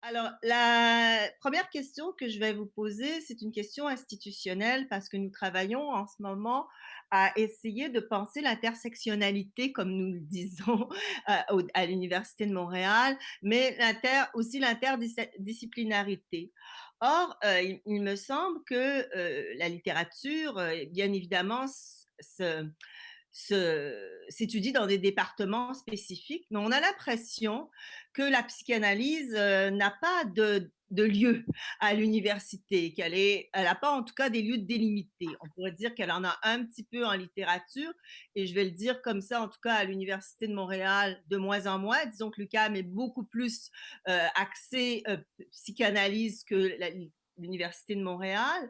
Alors, la première question que je vais vous poser, c'est une question institutionnelle parce que nous travaillons en ce moment à essayer de penser l'intersectionnalité, comme nous le disons à l'Université de Montréal, mais aussi l'interdisciplinarité. Or, il me semble que la littérature, bien évidemment, s'étudie dans des départements spécifiques, mais on a l'impression que la psychanalyse n'a pas de lieu à l'université, elle n'a pas en tout cas des lieux délimités. On pourrait dire qu'elle en a un petit peu en littérature, et je vais le dire comme ça, en tout cas à l'Université de Montréal, de moins en moins. Disons que l'UQAM est beaucoup plus axée psychanalyse que l'Université de Montréal.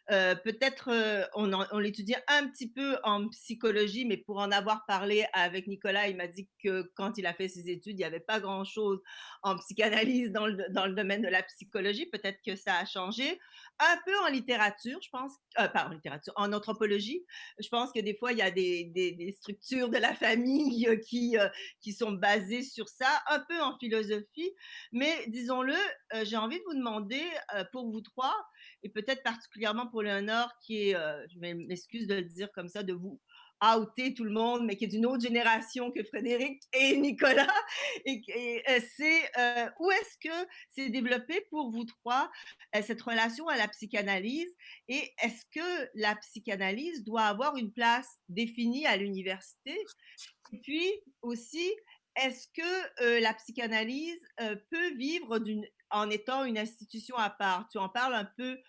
Peut-être on l'étudie un petit peu en psychologie, mais pour en avoir parlé avec Nicolas, il m'a dit que quand il a fait ses études, il n'y avait pas grand-chose en psychanalyse dans le domaine de la psychologie. Peut-être que ça a changé. Un peu en littérature, je pense, pas en littérature, en anthropologie. Je pense que des fois, il y a des structures de la famille qui sont basées sur ça, un peu en philosophie. Mais disons-le, j'ai envie de vous demander, pour vous trois, et peut-être particulièrement pour Léonore, qui est, je m'excuse de le dire comme ça, de vous outer tout le monde, mais qui est d'une autre génération que Frédéric et Nicolas. C'est où est-ce que c'est développé pour vous trois cette relation à la psychanalyse, et est-ce que la psychanalyse doit avoir une place définie à l'université? Et puis aussi, est-ce que la psychanalyse peut vivre en étant une institution à part? Tu en parles un peu,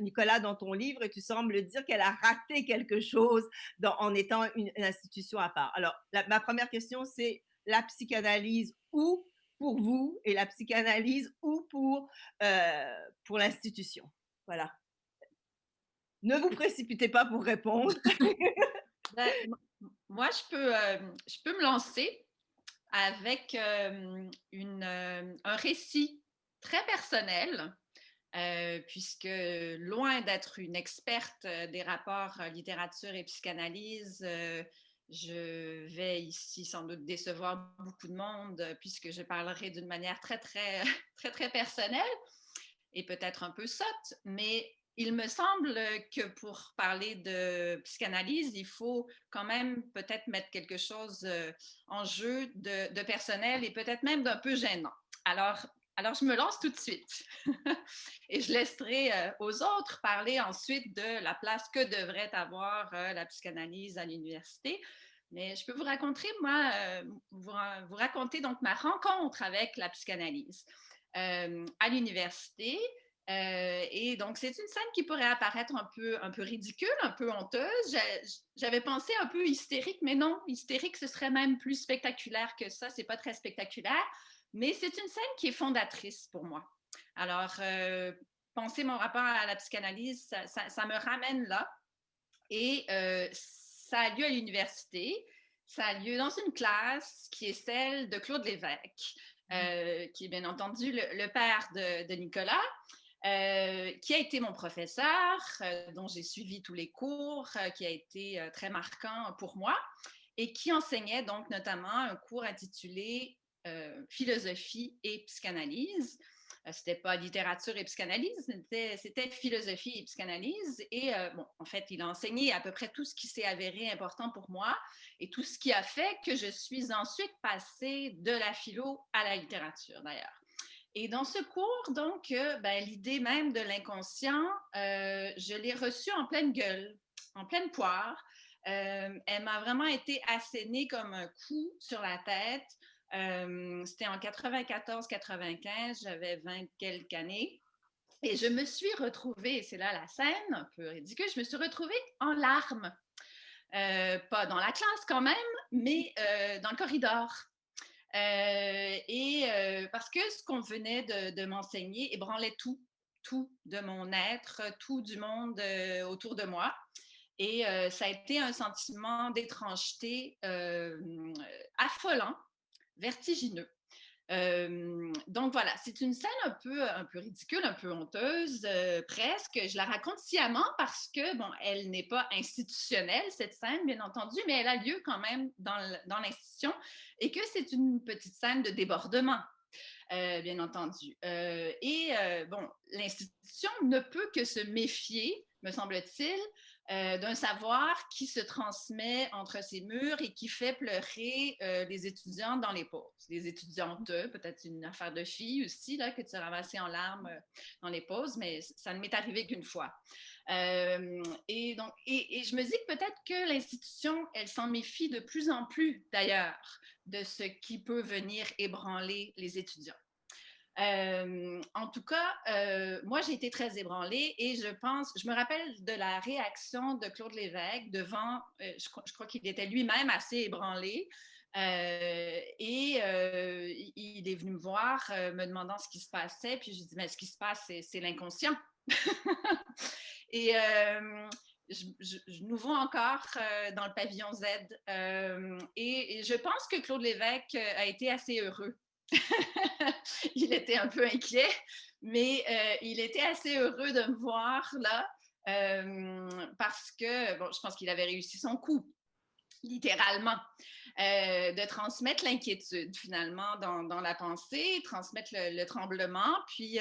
Nicolas, dans ton livre, et tu sembles dire qu'elle a raté quelque chose en étant une institution à part. Alors, ma première question, c'est la psychanalyse où pour vous, et la psychanalyse où pour l'institution? Voilà. Ne vous précipitez pas pour répondre. Ben, moi, je peux me lancer avec un récit très personnel, puisque loin d'être une experte des rapports littérature et psychanalyse, je vais ici sans doute décevoir beaucoup de monde, puisque je parlerai d'une manière très, très, très, très personnelle et peut-être un peu sotte, mais il me semble que pour parler de psychanalyse, il faut quand même peut-être mettre quelque chose en jeu de personnel et peut-être même d'un peu gênant. Alors, je me lance tout de suite et je laisserai aux autres parler ensuite de la place que devrait avoir la psychanalyse à l'université. Mais je peux vous raconter, moi, vous raconter donc ma rencontre avec la psychanalyse à l'université. Et donc, c'est une scène qui pourrait apparaître un peu ridicule, un peu honteuse. J'avais pensé un peu hystérique, mais non, hystérique, ce serait même plus spectaculaire que ça. C'est pas très spectaculaire, mais c'est une scène qui est fondatrice pour moi. Alors, penser mon rapport à la psychanalyse, ça me ramène là. Et ça a lieu à l'université. Ça a lieu dans une classe qui est celle de Claude Lévesque, qui est bien entendu le père de Nicolas. Qui a été mon professeur, dont j'ai suivi tous les cours, qui a été très marquant pour moi, et qui enseignait donc notamment un cours intitulé Philosophie et psychanalyse. C'était pas littérature et psychanalyse, c'était philosophie et psychanalyse. Et bon, en fait, il a enseigné à peu près tout ce qui s'est avéré important pour moi et tout ce qui a fait que je suis ensuite passée de la philo à la littérature, d'ailleurs. Et dans ce cours, donc, l'idée même de l'inconscient, je l'ai reçue en pleine gueule, en pleine poire. Elle m'a vraiment été assénée comme un coup sur la tête. C'était en 94-95, j'avais 20 quelques années. Et je me suis retrouvée, c'est là la scène, un peu ridicule, je me suis retrouvée en larmes. Pas dans la classe quand même, mais dans le corridor. Parce que ce qu'on venait de m'enseigner ébranlait tout de mon être, tout du monde autour de moi. Et ça a été un sentiment d'étrangeté affolant, vertigineux. Donc voilà, c'est une scène un peu ridicule, un peu honteuse, presque. Je la raconte sciemment parce que, bon, elle n'est pas institutionnelle, cette scène, bien entendu, mais elle a lieu quand même dans l'institution et que c'est une petite scène de débordement. bien entendu. Bon, l'institution ne peut que se méfier, me semble-t-il, d'un savoir qui se transmet entre ses murs et qui fait pleurer les étudiants dans les pauses. Les étudiantes, peut-être une affaire de filles aussi, là, que tu as ramassé en larmes dans les pauses, mais ça ne m'est arrivé qu'une fois. Et je me dis que peut-être que l'institution, elle s'en méfie de plus en plus, d'ailleurs, de ce qui peut venir ébranler les étudiants. En tout cas, moi, j'ai été très ébranlée et je me rappelle de la réaction de Claude Lévesque devant, je crois qu'il était lui-même assez ébranlé. Il est venu me voir, me demandant ce qui se passait, puis je lui ai dit, mais ce qui se passe, c'est l'inconscient. Et nous vois encore dans le pavillon Z. Et je pense que Claude Lévesque a été assez heureux. Il était un peu inquiet, mais il était assez heureux de me voir là, parce que, bon, je pense qu'il avait réussi son coup, littéralement, de transmettre l'inquiétude finalement dans la pensée, transmettre le tremblement, puis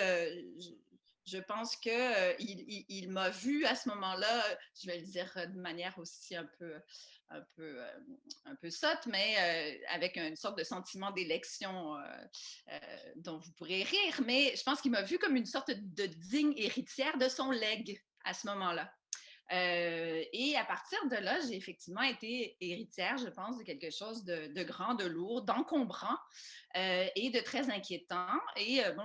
je pense qu'il m'a vu à ce moment-là, je vais le dire de manière aussi un peu, un peu sotte, mais avec une sorte de sentiment d'élection dont vous pourrez rire, mais je pense qu'il m'a vu comme une sorte de digne héritière de son legs à ce moment-là. Et à partir de là, j'ai effectivement été héritière, je pense, de quelque chose de grand, de lourd, d'encombrant et de très inquiétant. Et bon,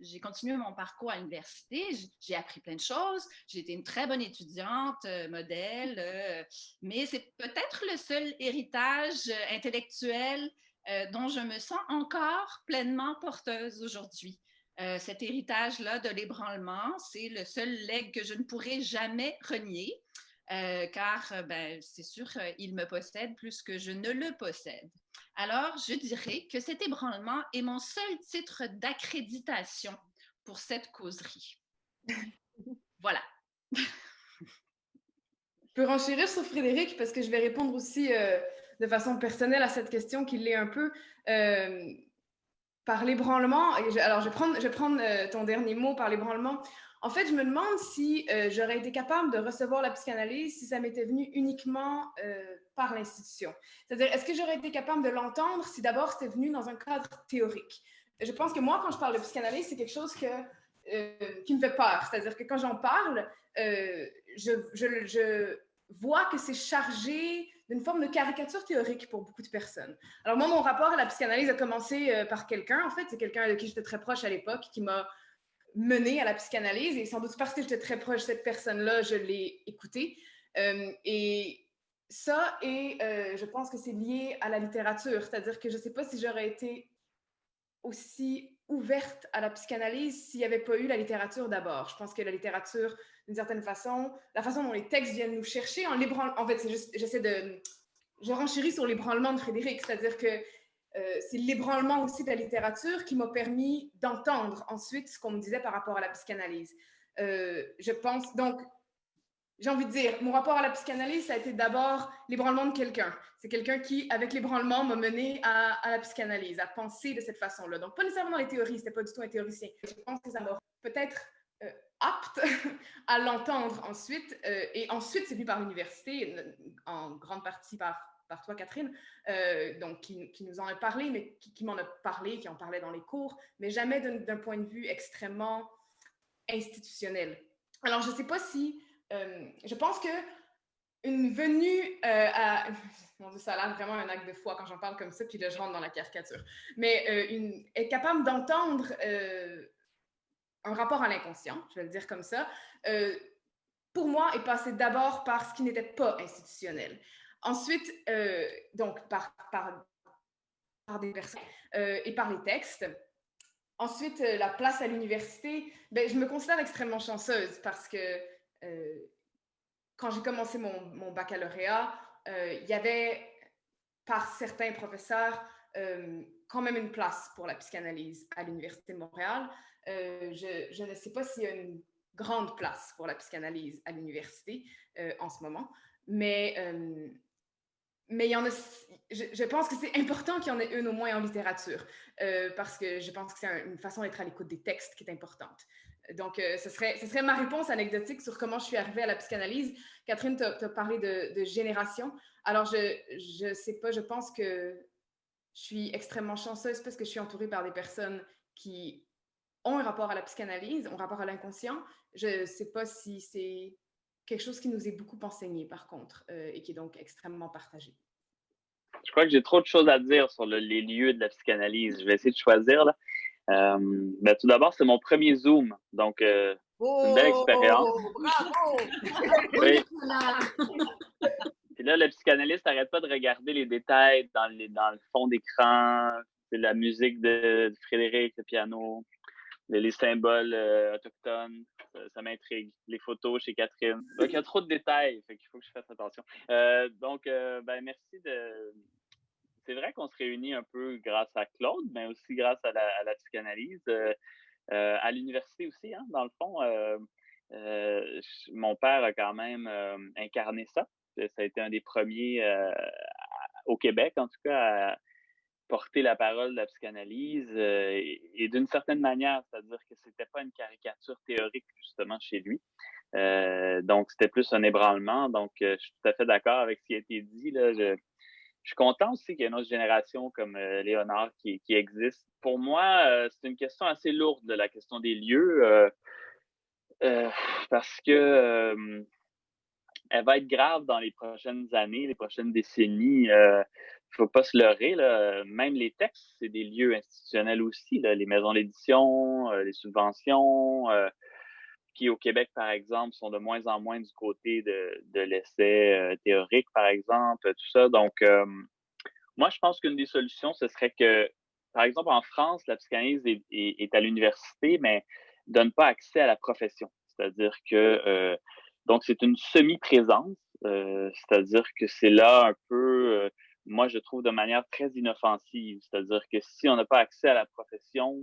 j'ai continué mon parcours à l'université, j'ai appris plein de choses, j'ai été une très bonne étudiante, modèle, mais c'est peut-être le seul héritage intellectuel dont je me sens encore pleinement porteuse aujourd'hui. Cet héritage-là de l'ébranlement, c'est le seul legs que je ne pourrai jamais renier, car ben, c'est sûr, il me possède plus que je ne le possède. Alors, je dirais que cet ébranlement est mon seul titre d'accréditation pour cette causerie. Voilà. Je peux renchérir sur Frédéric parce que je vais répondre aussi de façon personnelle à cette question qui l'est un peu. Par l'ébranlement, alors je vais prendre ton dernier mot par l'ébranlement. En fait, je me demande si j'aurais été capable de recevoir la psychanalyse si ça m'était venu uniquement par l'institution. C'est-à-dire, est-ce que j'aurais été capable de l'entendre si d'abord c'était venu dans un cadre théorique? Je pense que moi, quand je parle de psychanalyse, c'est quelque chose qui me fait peur. C'est-à-dire que quand j'en parle, je vois que c'est chargé d'une forme de caricature théorique pour beaucoup de personnes. Alors moi, mon rapport à la psychanalyse a commencé par quelqu'un, en fait, c'est quelqu'un de qui j'étais très proche à l'époque, qui m'a menée à la psychanalyse, et sans doute parce que j'étais très proche de cette personne-là, je l'ai écoutée. Et ça, je pense que c'est lié à la littérature, c'est-à-dire que je ne sais pas si j'aurais été aussi ouverte à la psychanalyse s'il n'y avait pas eu la littérature d'abord. Je pense que la littérature, d'une certaine façon, la façon dont les textes viennent nous chercher, en fait, c'est juste, je renchéris sur l'ébranlement de Frédéric, c'est-à-dire que c'est l'ébranlement aussi de la littérature qui m'a permis d'entendre ensuite ce qu'on me disait par rapport à la psychanalyse. Je pense, donc, j'ai envie de dire, mon rapport à la psychanalyse, ça a été d'abord l'ébranlement de quelqu'un. C'est quelqu'un qui, avec l'ébranlement, m'a mené à la psychanalyse, à penser de cette façon-là. Donc, pas nécessairement dans les théories, c'était pas du tout un théoricien. Je pense que ça m'a peut-être apte à l'entendre ensuite. Et ensuite, c'est venu par l'université, en grande partie par toi, Catherine, donc qui nous en a parlé, mais qui m'en a parlé, qui en parlait dans les cours, mais jamais d'un point de vue extrêmement institutionnel. Alors, je ne sais pas si... je pense que une venue à... Mon Dieu, ça a l'air vraiment un acte de foi quand j'en parle comme ça, puis là, je rentre dans la caricature. Mais être capable d'entendre un rapport à l'inconscient, je vais le dire comme ça, pour moi, est passé d'abord par ce qui n'était pas institutionnel. Ensuite, donc, par des personnes et par les textes. Ensuite, la place à l'université, je me considère extrêmement chanceuse parce que quand j'ai commencé mon baccalauréat, il y avait, par certains professeurs, quand même une place pour la psychanalyse à l'Université de Montréal. Je ne sais pas s'il y a une grande place pour la psychanalyse à l'université en ce moment, mais mais il y en a, je pense que c'est important qu'il y en ait une au moins en littérature, parce que je pense que c'est une façon d'être à l'écoute des textes qui est importante. Donc, ce serait ma réponse anecdotique sur comment je suis arrivée à la psychanalyse. Catherine, tu as parlé de génération. Alors, je sais pas, je pense que je suis extrêmement chanceuse parce que je suis entourée par des personnes qui ont un rapport à la psychanalyse, ont un rapport à l'inconscient. Je ne sais pas si c'est quelque chose qui nous est beaucoup enseigné, par contre, et qui est donc extrêmement partagé. Je crois que j'ai trop de choses à dire sur les lieux de la psychanalyse. Je vais essayer de choisir, là. Ben, tout d'abord, c'est mon premier Zoom, donc c'est une belle expérience. Oh, bravo! Oui. Puis là, le psychanalyste n'arrête pas de regarder les détails dans le fond d'écran, la musique de Frédéric, le piano, les symboles autochtones, ça m'intrigue. Les photos chez Catherine. Donc, il y a trop de détails, fait qu'il faut que je fasse attention. Ben, merci de... C'est vrai qu'on se réunit un peu grâce à Claude, mais aussi grâce à la psychanalyse. À l'université aussi, hein, dans le fond. Mon père a quand même incarné ça. Ça a été un des premiers au Québec, en tout cas, à porter la parole de la psychanalyse et d'une certaine manière, c'est-à-dire que c'était pas une caricature théorique justement chez lui. Donc, c'était plus un ébranlement. Donc, je suis tout à fait d'accord avec ce qui a été dit. Là. Je suis content aussi qu'il y ait une autre génération comme Léonard qui existe. Pour moi, c'est une question assez lourde, la question des lieux, parce que elle va être grave dans les prochaines années, les prochaines décennies. Faut pas se leurrer, là. Même les textes, c'est des lieux institutionnels aussi, là. Les maisons d'édition, les subventions, qui au Québec, par exemple, sont de moins en moins du côté de l'essai théorique, par exemple, tout ça. Donc, moi, je pense qu'une des solutions, ce serait que, par exemple, en France, la psychanalyse est à l'université, mais donne pas accès à la profession. C'est-à-dire que, donc, c'est une semi-présence, c'est-à-dire que c'est là un peu, moi, je trouve de manière très inoffensive. C'est-à-dire que si on n'a pas accès à la profession,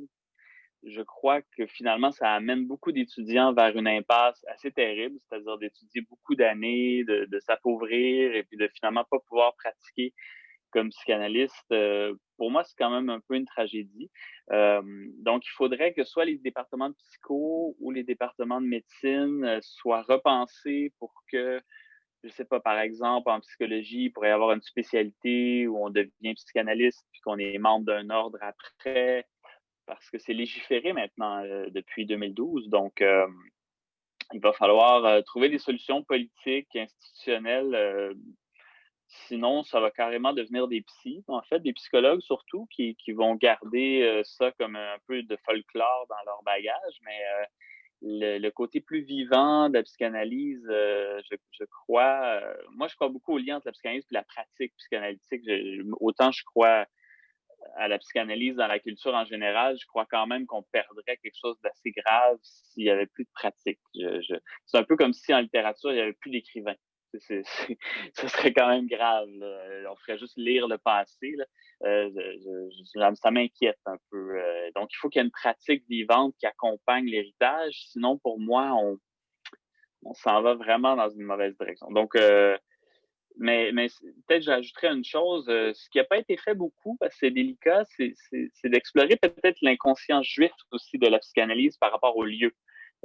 je crois que finalement, ça amène beaucoup d'étudiants vers une impasse assez terrible, c'est-à-dire d'étudier beaucoup d'années, de s'appauvrir et puis de finalement pas pouvoir pratiquer comme psychanalyste, pour moi, c'est quand même un peu une tragédie. Donc, il faudrait que soit les départements de psycho ou les départements de médecine soient repensés pour que, je sais pas, par exemple, en psychologie, il pourrait y avoir une spécialité où on devient psychanalyste puis qu'on est membre d'un ordre après, parce que c'est légiféré maintenant depuis 2012. Donc, il va falloir trouver des solutions politiques, institutionnelles. Sinon, ça va carrément devenir des psys, en fait, des psychologues surtout, qui vont garder ça comme un peu de folklore dans leur bagage, mais le côté plus vivant de la psychanalyse, je crois, moi je crois beaucoup au lien entre la psychanalyse et la pratique psychanalytique. Autant je crois à la psychanalyse dans la culture en général, je crois quand même qu'on perdrait quelque chose d'assez grave s'il y avait plus de pratique. C'est un peu comme si en littérature, il n'y avait plus d'écrivains. Ce serait quand même grave. Là. On ferait juste lire le passé. Là. Ça m'inquiète un peu. Donc, il faut qu'il y ait une pratique vivante qui accompagne l'héritage. Sinon, pour moi, on s'en va vraiment dans une mauvaise direction. Donc, mais peut-être j'ajouterais une chose, ce qui n'a pas été fait beaucoup, parce que c'est délicat, c'est d'explorer peut-être l'inconscient juif aussi de la psychanalyse par rapport au lieu.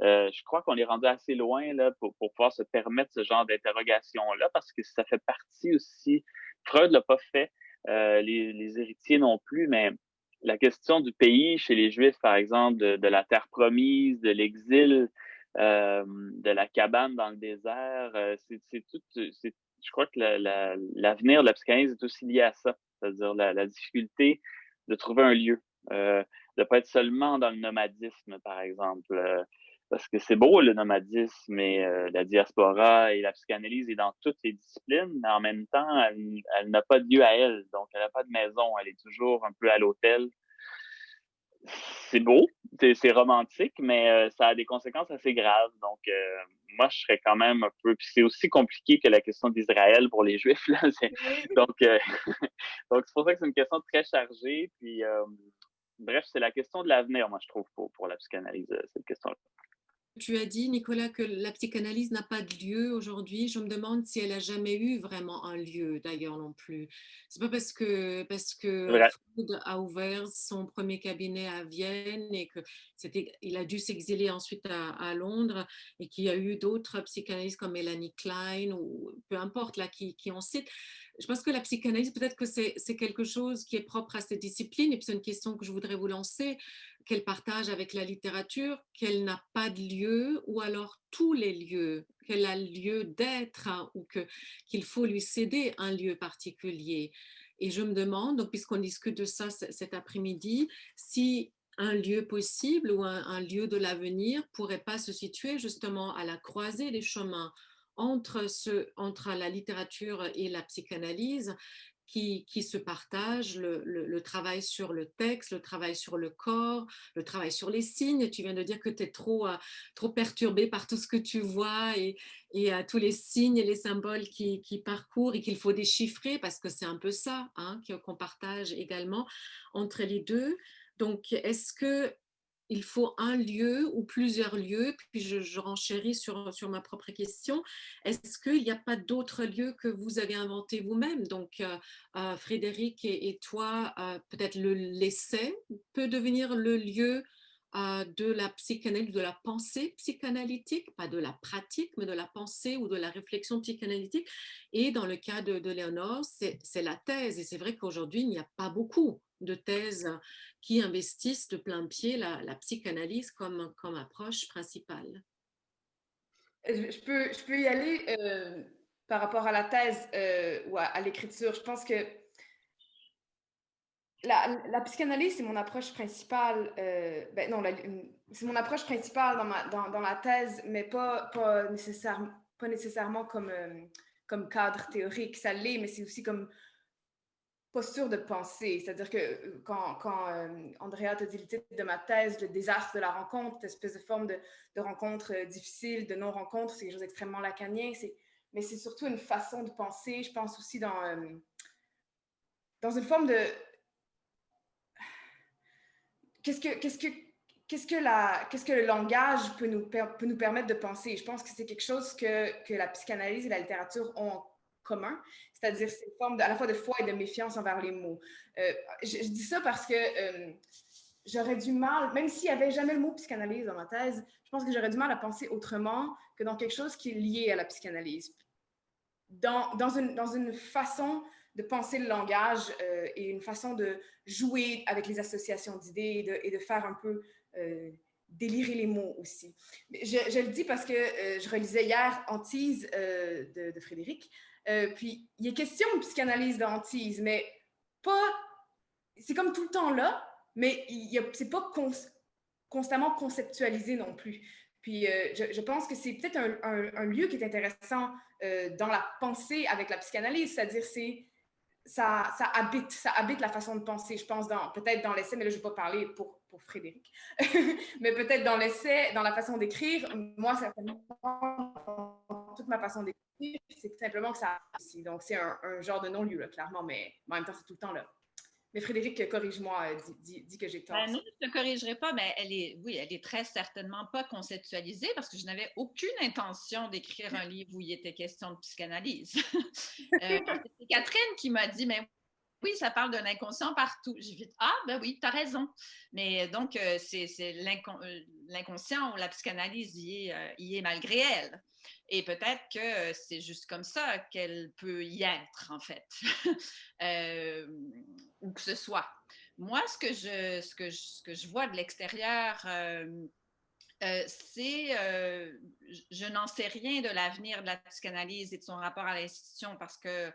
Je crois qu'on est rendu assez loin là pour pouvoir se permettre ce genre d'interrogation-là, parce que ça fait partie aussi, Freud l'a pas fait, les héritiers non plus, mais la question du pays chez les Juifs, par exemple, de la terre promise, de l'exil, de la cabane dans le désert, c'est tout, je crois que l'avenir de la psychanalyse est aussi lié à ça, c'est-à-dire la difficulté de trouver un lieu, de pas être seulement dans le nomadisme, par exemple, parce que c'est beau le nomadisme et la diaspora et la psychanalyse est dans toutes les disciplines, mais en même temps, elle n'a pas de lieu à elle, donc elle n'a pas de maison, elle est toujours un peu à l'hôtel. C'est beau, c'est romantique, mais ça a des conséquences assez graves. Donc, moi, je serais quand même un peu... Puis c'est aussi compliqué que la question d'Israël pour les Juifs. Là. Donc, donc, c'est pour ça que c'est une question très chargée. Puis, bref, c'est la question de l'avenir, moi, je trouve, pour la psychanalyse, cette question-là. tu as dit, Nicolas, que la psychanalyse n'a pas de lieu aujourd'hui. Je me demande si elle a jamais eu vraiment un lieu, d'ailleurs, non plus. C'est pas parce que Vrai. Freud a ouvert son premier cabinet à Vienne et que il a dû s'exiler ensuite à Londres et qu'il y a eu d'autres psychanalystes comme Melanie Klein ou peu importe là qui en cite. Je pense que la psychanalyse, peut-être que c'est quelque chose qui est propre à cette discipline et puis c'est une question que je voudrais vous lancer, qu'elle partage avec la littérature, qu'elle n'a pas de lieu ou alors tous les lieux, qu'elle a lieu d'être hein, ou qu'il faut lui céder un lieu particulier. Et je me demande, donc, puisqu'on discute de ça cet après-midi, si un lieu possible ou un lieu de l'avenir pourrait pas se situer justement à la croisée des chemins entre la littérature et la psychanalyse qui se partagent le travail sur le texte, le travail sur le corps, le travail sur les signes. Tu viens de dire que tu es trop perturbé par tout ce que tu vois et tous les signes et les symboles qui parcourent et qu'il faut déchiffrer parce que c'est un peu ça hein, qu'on partage également entre les deux. Donc, est-ce que il faut un lieu ou plusieurs lieux, puis je renchéris sur ma propre question. Est-ce qu'il n'y a pas d'autres lieux que vous avez inventés vous-même? Donc, Frédéric et toi, peut-être l'essai peut devenir le lieu de la psychanalyse, de la pensée psychanalytique, pas de la pratique, mais de la pensée ou de la réflexion psychanalytique. Et dans le cas de Léonore, c'est la thèse. Et c'est vrai qu'aujourd'hui, il n'y a pas beaucoup de thèses qui investissent de plein pied la psychanalyse comme approche principale. Je peux y aller par rapport à la thèse ou à l'écriture. Je pense que la psychanalyse, c'est mon approche principale. Non, c'est mon approche principale dans la thèse, mais pas nécessairement comme cadre théorique. Ça l'est, mais c'est aussi comme posture de pensée. C'est-à-dire que quand Andrea te dit le titre de ma thèse, le désastre de la rencontre, cette espèce de forme de rencontre difficile, de non-rencontre, c'est quelque chose d'extrêmement lacanien. Mais c'est surtout une façon de penser. Je pense aussi dans une forme de qu'est-ce que le langage peut nous permettre de penser? Je pense que c'est quelque chose que la psychanalyse et la littérature ont en commun, c'est-à-dire c'est une forme à la fois de foi et de méfiance envers les mots. Je dis ça parce que j'aurais du mal, même s'il n'y avait jamais le mot psychanalyse dans ma thèse, je pense que j'aurais du mal à penser autrement que dans quelque chose qui est lié à la psychanalyse. Dans une façon de penser le langage et une façon de jouer avec les associations d'idées et de faire un peu délirer les mots aussi. Je le dis parce que je relisais hier Antise de Frédéric, puis il est question de psychanalyse d'Antise, mais pas... C'est comme tout le temps là, mais c'est pas constamment conceptualisé non plus. Puis je pense que c'est peut-être un lieu qui est intéressant dans la pensée avec la psychanalyse, c'est-à-dire ça habite la façon de penser, je pense, peut-être dans l'essai, mais là, je ne vais pas parler pour Frédéric, mais peut-être dans l'essai, dans la façon d'écrire, moi, certainement, toute ma façon d'écrire, c'est tout simplement que ça... Donc, c'est un genre de non-lieu, là, clairement, mais en même temps, c'est tout le temps là. Mais Frédéric, corrige-moi, dis que j'ai tort. Non, je ne te corrigerai pas, mais elle est très certainement pas conceptualisée parce que je n'avais aucune intention d'écrire un livre où il était question de psychanalyse. C'est Catherine qui m'a dit, mais oui, ça parle d'un inconscient partout. J'ai dit, ah, ben oui, tu as raison. Mais donc, c'est l'inconscient ou la psychanalyse y est malgré elle. Et peut-être que c'est juste comme ça qu'elle peut y être, en fait. Ou que ce soit. Moi, ce que je vois de l'extérieur, je n'en sais rien de l'avenir de la psychanalyse et de son rapport à l'institution parce que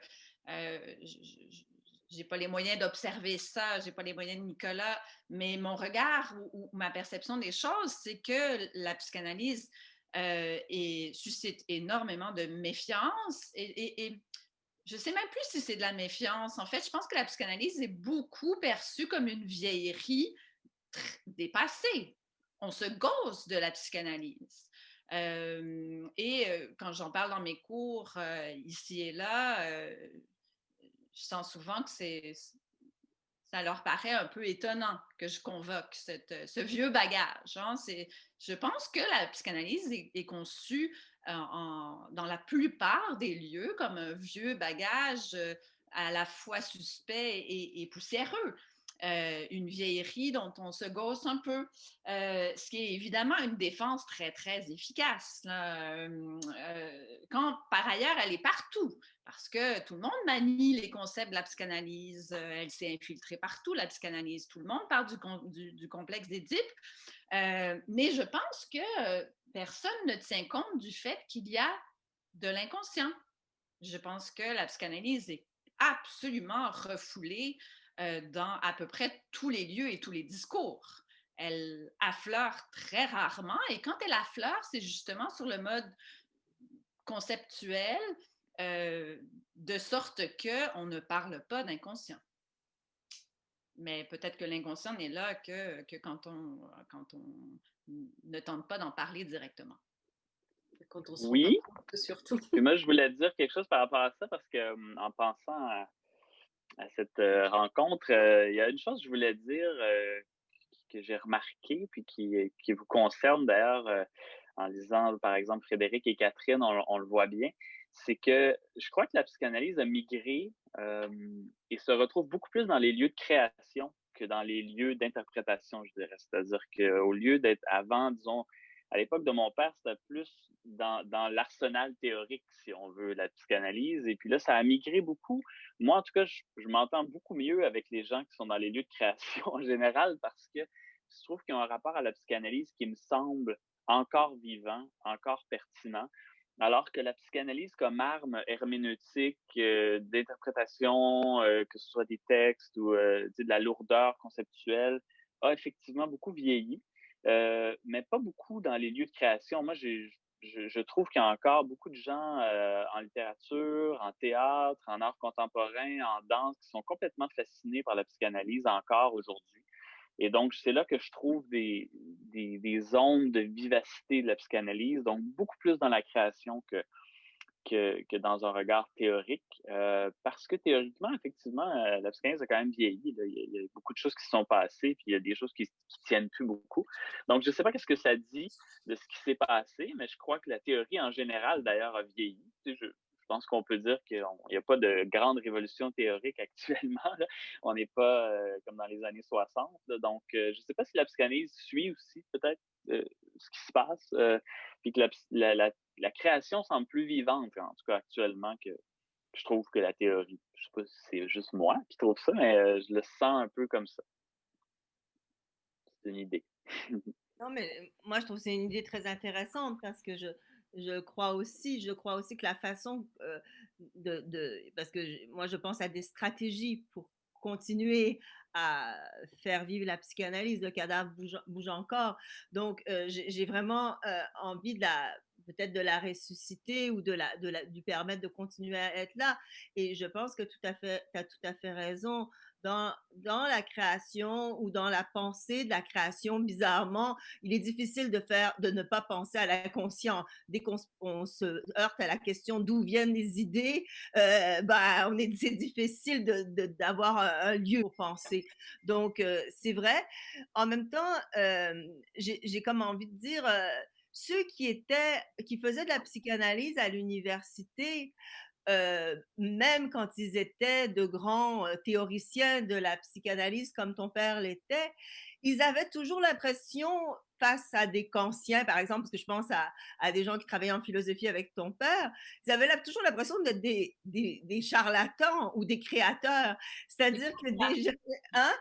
j'ai pas les moyens d'observer ça, j'ai pas les moyens de Nicolas, mais mon regard ou ma perception des choses, c'est que la psychanalyse suscite énormément de méfiance et je ne sais même plus si c'est de la méfiance. En fait, je pense que la psychanalyse est beaucoup perçue comme une vieillerie dépassée. On se gausse de la psychanalyse. Quand j'en parle dans mes cours ici et là, je sens souvent que Ça leur paraît un peu étonnant que je convoque ce vieux bagage. Hein. Je pense que la psychanalyse est conçue dans la plupart des lieux comme un vieux bagage à la fois suspect et poussiéreux. Une vieillerie dont on se gosse un peu, ce qui est évidemment une défense très, très efficace, là, quand par ailleurs elle est partout, parce que tout le monde manie les concepts de la psychanalyse, elle s'est infiltrée partout, la psychanalyse, tout le monde parle du complexe d'Édipe, mais je pense que personne ne tient compte du fait qu'il y a de l'inconscient. Je pense que la psychanalyse est absolument refoulée dans à peu près tous les lieux et tous les discours. Elle affleure très rarement et quand elle affleure, c'est justement sur le mode conceptuel, de sorte qu'on ne parle pas d'inconscient. Mais peut-être que l'inconscient n'est là que quand on ne tente pas d'en parler directement. Quand on se rend pas Oui, compte, surtout. puis moi, je voulais dire quelque chose par rapport à ça parce que en pensant à cette rencontre, il y a une chose que je voulais dire que j'ai remarqué, puis qui vous concerne d'ailleurs en lisant, par exemple, Frédéric et Catherine, on le voit bien, c'est que je crois que la psychanalyse a migré et se retrouve beaucoup plus dans les lieux de création que dans les lieux d'interprétation, je dirais. C'est-à-dire qu'au lieu d'être avant, disons, à l'époque de mon père, c'était plus dans l'arsenal théorique, si on veut, la psychanalyse. Et puis là, ça a migré beaucoup. Moi, en tout cas, je m'entends beaucoup mieux avec les gens qui sont dans les lieux de création en général parce que je trouve qu'ils ont un rapport à la psychanalyse qui me semble encore vivant, encore pertinent, alors que la psychanalyse comme arme herméneutique d'interprétation, que ce soit des textes ou de la lourdeur conceptuelle, a effectivement beaucoup vieilli, mais pas beaucoup dans les lieux de création. Moi, je trouve qu'il y a encore beaucoup de gens en littérature, en théâtre, en art contemporain, en danse, qui sont complètement fascinés par la psychanalyse encore aujourd'hui. Et donc, c'est là que je trouve des zones de vivacité de la psychanalyse, donc beaucoup plus dans la création que dans un regard théorique, parce que théoriquement, effectivement, la psychanalyse a quand même vieilli. Là. Il y a beaucoup de choses qui se sont passées, puis il y a des choses qui tiennent plus beaucoup. Donc, je ne sais pas qu'est-ce que ça dit de ce qui s'est passé, mais je crois que la théorie en général, d'ailleurs, a vieilli. Tu sais, je pense qu'on peut dire qu'il n'y a pas de grande révolution théorique actuellement. Là. On n'est pas comme dans les années 60. Là. Donc, je ne sais pas si la psychanalyse suit aussi peut-être ce qui se passe, puis que la création semble plus vivante, en tout cas actuellement, que je trouve que la théorie. Je sais pas si c'est juste moi qui trouve ça, mais je le sens un peu comme ça. C'est une idée. Non, mais moi, je trouve que c'est une idée très intéressante parce que je crois aussi que la façon parce que moi, je pense à des stratégies pour continuer à faire vivre la psychanalyse, le cadavre bouge encore. Donc, j'ai vraiment envie peut-être de la ressusciter ou du permettre de continuer à être là. Et je pense que tu as tout à fait raison. Dans la création ou dans la pensée de la création, bizarrement, il est difficile de ne pas penser à l'inconscient. Dès qu'on se heurte à la question d'où viennent les idées, c'est difficile d'avoir un lieu pour penser. Donc, c'est vrai. En même temps, j'ai comme envie de dire, ceux qui faisaient de la psychanalyse à l'université, même quand ils étaient de grands théoriciens de la psychanalyse comme ton père l'était, ils avaient toujours l'impression, face à des kantiens, par exemple, parce que je pense à des gens qui travaillaient en philosophie avec ton père, ils avaient toujours l'impression d'être des charlatans ou des créateurs. C'est-à-dire que déjà... Hein?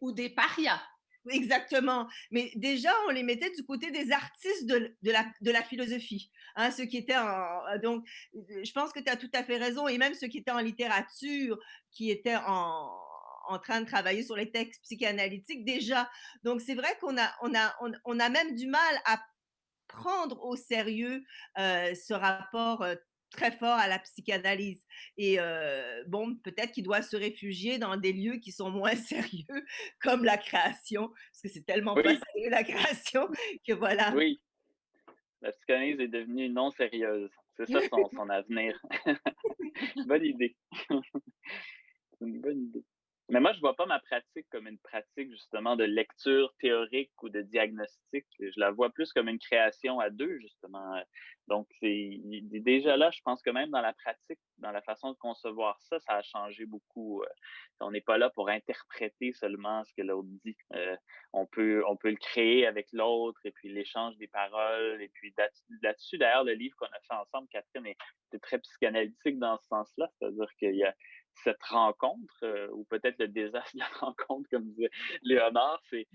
Ou des parias. Exactement. Mais déjà, on les mettait du côté des artistes de la philosophie. Hein, ceux qui étaient donc, je pense que tu as tout à fait raison. Et même ceux qui étaient en littérature, qui étaient en train de travailler sur les textes psychanalytiques déjà. Donc, c'est vrai on a même du mal à prendre au sérieux ce rapport très fort à la psychanalyse. Et bon, peut-être qu'il doit se réfugier dans des lieux qui sont moins sérieux, comme la création, parce que c'est tellement pas Oui, sérieux la création que voilà. oui. La psychanalyse est devenue non sérieuse. C'est ça son avenir. Bonne idée. C'est une bonne idée. Mais moi, je vois pas ma pratique comme une pratique justement de lecture théorique ou de diagnostic. Je la vois plus comme une création à deux, justement. Donc, déjà là, je pense que même dans la pratique, dans la façon de concevoir ça, ça a changé beaucoup. On n'est pas là pour interpréter seulement ce que l'autre dit. On peut le créer avec l'autre et puis l'échange des paroles. Et puis là-dessus, d'ailleurs, le livre qu'on a fait ensemble, Catherine, est très psychanalytique dans ce sens-là. C'est-à-dire qu'il y a cette rencontre, ou peut-être le désastre de la rencontre, comme disait Léonard, c'est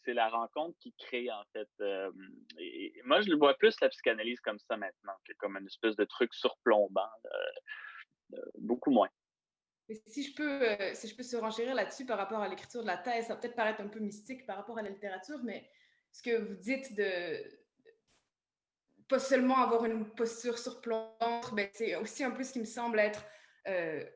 la rencontre qui crée, en fait. Et moi, je le vois plus, la psychanalyse, comme ça maintenant, que comme une espèce de truc surplombant, beaucoup moins. Et si je peux surenchérir là-dessus par rapport à l'écriture de la thèse, ça va peut-être paraître un peu mystique par rapport à la littérature, mais ce que vous dites de pas seulement avoir une posture surplombante, mais c'est aussi un peu ce qui me semble être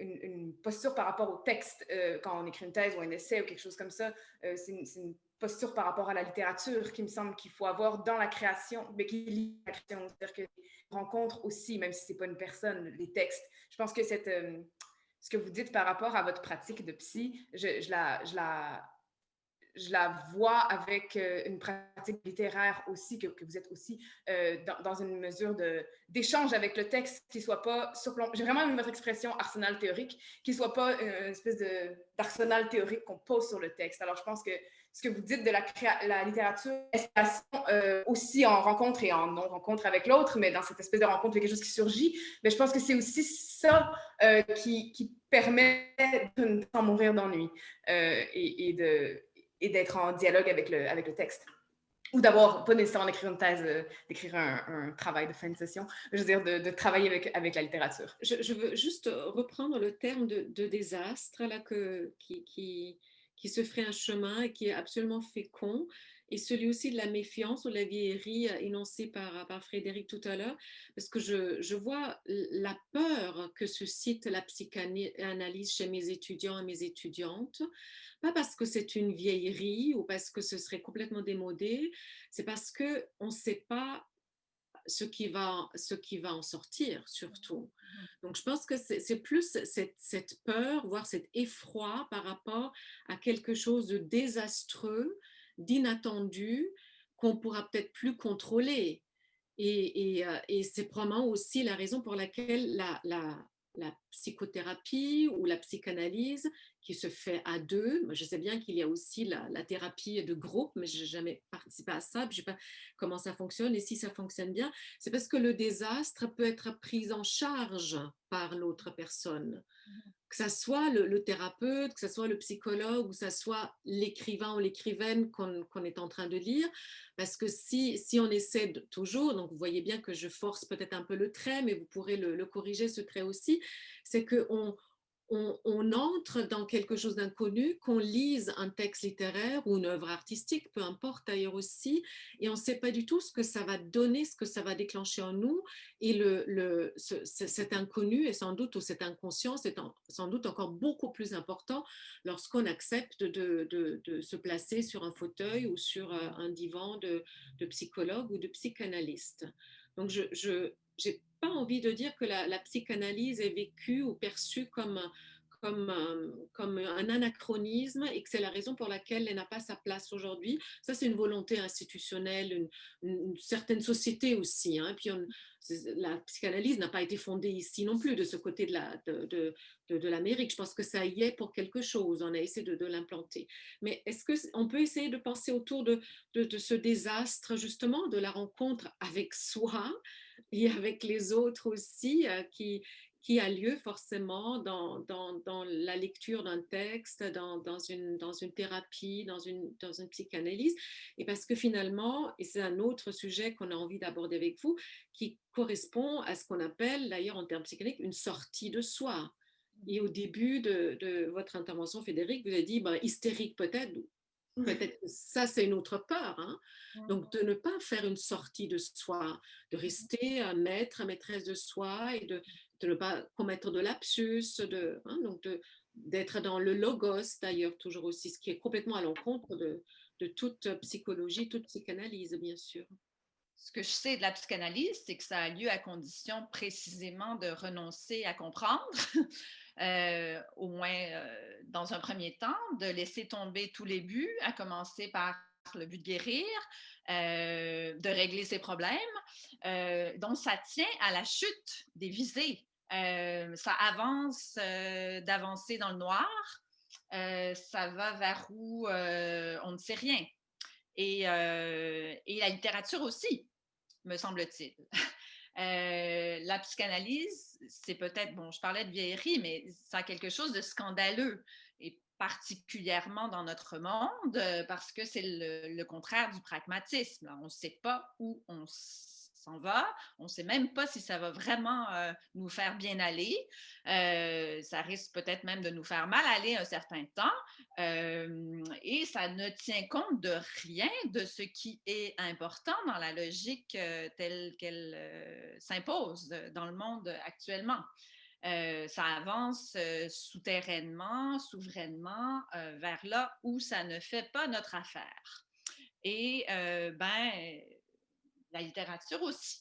une posture par rapport au texte quand on écrit une thèse ou un essai ou quelque chose comme ça. C'est une posture par rapport à la littérature qui me semble qu'il faut avoir dans la création, mais qui lie la création. C'est-à-dire que rencontre aussi, même si c'est pas une personne, les textes. Je pense que ce que vous dites par rapport à votre pratique de psy, je la vois avec une pratique littéraire aussi, que vous êtes aussi dans une mesure d'échange avec le texte qui ne soit pas surplombé. J'ai vraiment aimé votre expression arsenal théorique, qui ne soit pas une espèce d'arsenal théorique qu'on pose sur le texte. Alors, je pense que ce que vous dites de la littérature, aussi en rencontre et en non-rencontre avec l'autre, mais dans cette espèce de rencontre, il y a quelque chose qui surgit. Mais je pense que c'est aussi ça qui permet de ne pas mourir d'ennui et d'être en dialogue avec le texte. Ou d'avoir, pas nécessairement d'écrire une thèse, d'écrire un travail de fin de session, je veux dire de travailler avec la littérature. Je veux juste reprendre le terme de désastre là, qui se ferait un chemin et qui est absolument fécond, et celui aussi de la méfiance ou de la vieillerie énoncée par Frédéric tout à l'heure, parce que je vois la peur que suscite la psychanalyse chez mes étudiants et mes étudiantes, pas parce que c'est une vieillerie ou parce que ce serait complètement démodé, c'est parce qu'on ne sait pas ce qui va en sortir, surtout. Donc, je pense que c'est plus cette peur, voire cet effroi par rapport à quelque chose de désastreux, d'inattendu, qu'on pourra peut-être plus contrôler. Et c'est probablement aussi la raison pour laquelle la psychothérapie ou la psychanalyse qui se fait à deux. Je sais bien qu'il y a aussi la thérapie de groupe, mais je n'ai jamais participé à ça, je ne sais pas comment ça fonctionne et si ça fonctionne bien. C'est parce que le désastre peut être pris en charge par l'autre personne. Que ça soit le thérapeute, que ça soit le psychologue, ou que ça soit l'écrivain ou l'écrivaine qu'on est en train de lire. Parce que si on essaie toujours, donc vous voyez bien que je force peut-être un peu le trait, mais vous pourrez le corriger, ce trait aussi, c'est qu'on on entre dans quelque chose d'inconnu, qu'on lise un texte littéraire ou une œuvre artistique, peu importe d'ailleurs aussi, et on ne sait pas du tout ce que ça va donner, ce que ça va déclencher en nous. Et cet inconnu, et sans doute, ou cet inconscient, c'est sans doute encore beaucoup plus important lorsqu'on accepte de se placer sur un fauteuil ou sur un divan de psychologue ou de psychanalyste. Donc, je n'ai pas envie de dire que la psychanalyse est vécue ou perçue comme un anachronisme et que c'est la raison pour laquelle elle n'a pas sa place aujourd'hui. Ça, c'est une volonté institutionnelle, une certaine société aussi. Hein. Puis la psychanalyse n'a pas été fondée ici non plus, de ce côté de l'Amérique. Je pense que ça y est pour quelque chose. On a essayé de l'implanter. Mais est-ce qu'on peut essayer de penser autour de ce désastre, justement, de la rencontre avec soi et avec les autres aussi, qui a lieu forcément dans la lecture d'un texte, dans une thérapie, dans une psychanalyse. Et parce que finalement, et c'est un autre sujet qu'on a envie d'aborder avec vous, qui correspond à ce qu'on appelle, d'ailleurs en termes psychanalytiques, une sortie de soi. Et au début de votre intervention, Frédéric, vous avez dit, hystérique peut-être que ça, c'est une autre peur. Hein? Donc, de ne pas faire une sortie de soi, de rester un maître, maîtresse de soi et de ne pas commettre de lapsus, donc d'être dans le logos d'ailleurs, toujours aussi, ce qui est complètement à l'encontre de toute psychologie, toute psychanalyse, bien sûr. Ce que je sais de la psychanalyse, c'est que ça a lieu à condition précisément de renoncer à comprendre. au moins dans un premier temps, de laisser tomber tous les buts, à commencer par le but de guérir, de régler ses problèmes. Donc, ça tient à la chute des visées. Ça avance d'avancer dans le noir. Ça va vers où on ne sait rien. Et la littérature aussi, me semble-t-il. La psychanalyse, c'est peut-être, bon, je parlais de vieillerie, mais ça a quelque chose de scandaleux, et particulièrement dans notre monde, parce que c'est le contraire du pragmatisme. On ne sait pas où on s'en va, on ne sait même pas si ça va vraiment nous faire bien aller. Ça risque peut-être même de nous faire mal aller un certain temps. Et ça ne tient compte de rien de ce qui est important dans la logique telle qu'elle s'impose dans le monde actuellement. Ça avance souterrainement, souverainement, vers là où ça ne fait pas notre affaire. Et la littérature aussi.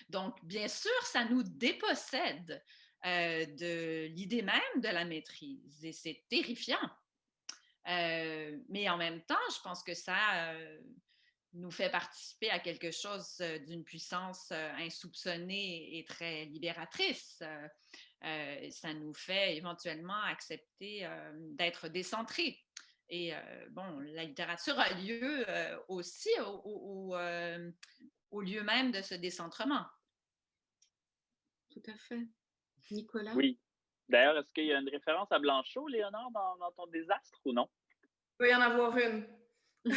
Donc, bien sûr, ça nous dépossède de l'idée même de la maîtrise, et c'est terrifiant. Mais en même temps, je pense que ça nous fait participer à quelque chose d'une puissance insoupçonnée et très libératrice. Ça nous fait éventuellement accepter d'être décentrés. Et bon, la littérature a lieu aussi au lieu même de ce décentrement. Tout à fait. Nicolas? Oui. D'ailleurs, est-ce qu'il y a une référence à Blanchot, Léonard, dans ton désastre ou non? Il peut y en avoir une.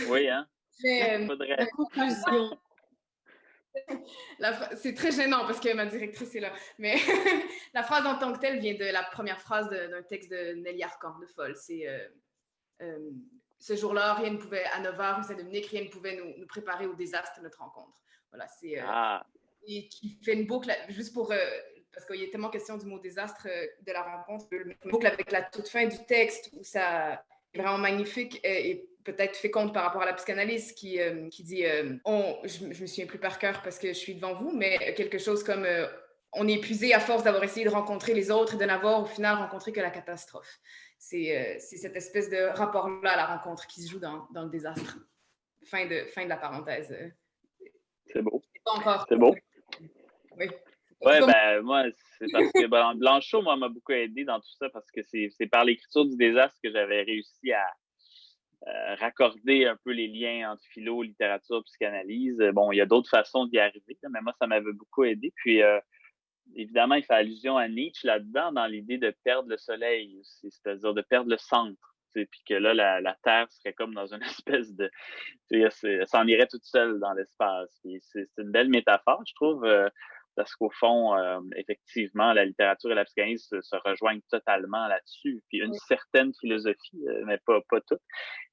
Oui, hein? Mais, La Faudrait. conclusion. c'est très gênant parce que ma directrice est là. Mais la phrase en tant que telle vient de la première phrase d'un texte de Nelly Arcan de Folle. C'est ce jour-là, rien ne pouvait, à 9h, rue Saint-Dominique, rien ne pouvait nous préparer au désastre de notre rencontre. Voilà, c'est. Et qui fait une boucle, juste pour. Parce qu'il y a tellement question du mot désastre de la rencontre, une boucle avec la toute fin du texte où ça est vraiment magnifique et peut-être féconde par rapport à la psychanalyse qui dit je me souviens plus par cœur parce que je suis devant vous, mais quelque chose comme on est épuisé à force d'avoir essayé de rencontrer les autres et de n'avoir au final rencontré que la catastrophe. C'est cette espèce de rapport-là à la rencontre qui se joue dans le désastre. Fin de la parenthèse. C'est beau. Pas encore. C'est beau. Oui. Ouais, ben moi, c'est parce que Blanchot, moi, m'a beaucoup aidé dans tout ça parce que c'est par l'écriture du désastre que j'avais réussi à raccorder un peu les liens entre philo, littérature, psychanalyse. Bon, il y a d'autres façons d'y arriver, mais moi, ça m'avait beaucoup aidé. Puis, évidemment, il fait allusion à Nietzsche là-dedans, dans l'idée de perdre le soleil aussi, c'est-à-dire de perdre le centre. Puis que là, la Terre serait comme dans une espèce de... Elle s'en irait toute seule dans l'espace. C'est une belle métaphore, je trouve, parce qu'au fond, effectivement, la littérature et la psychanalyse se rejoignent totalement là-dessus. Puis une certaine philosophie, mais pas toute.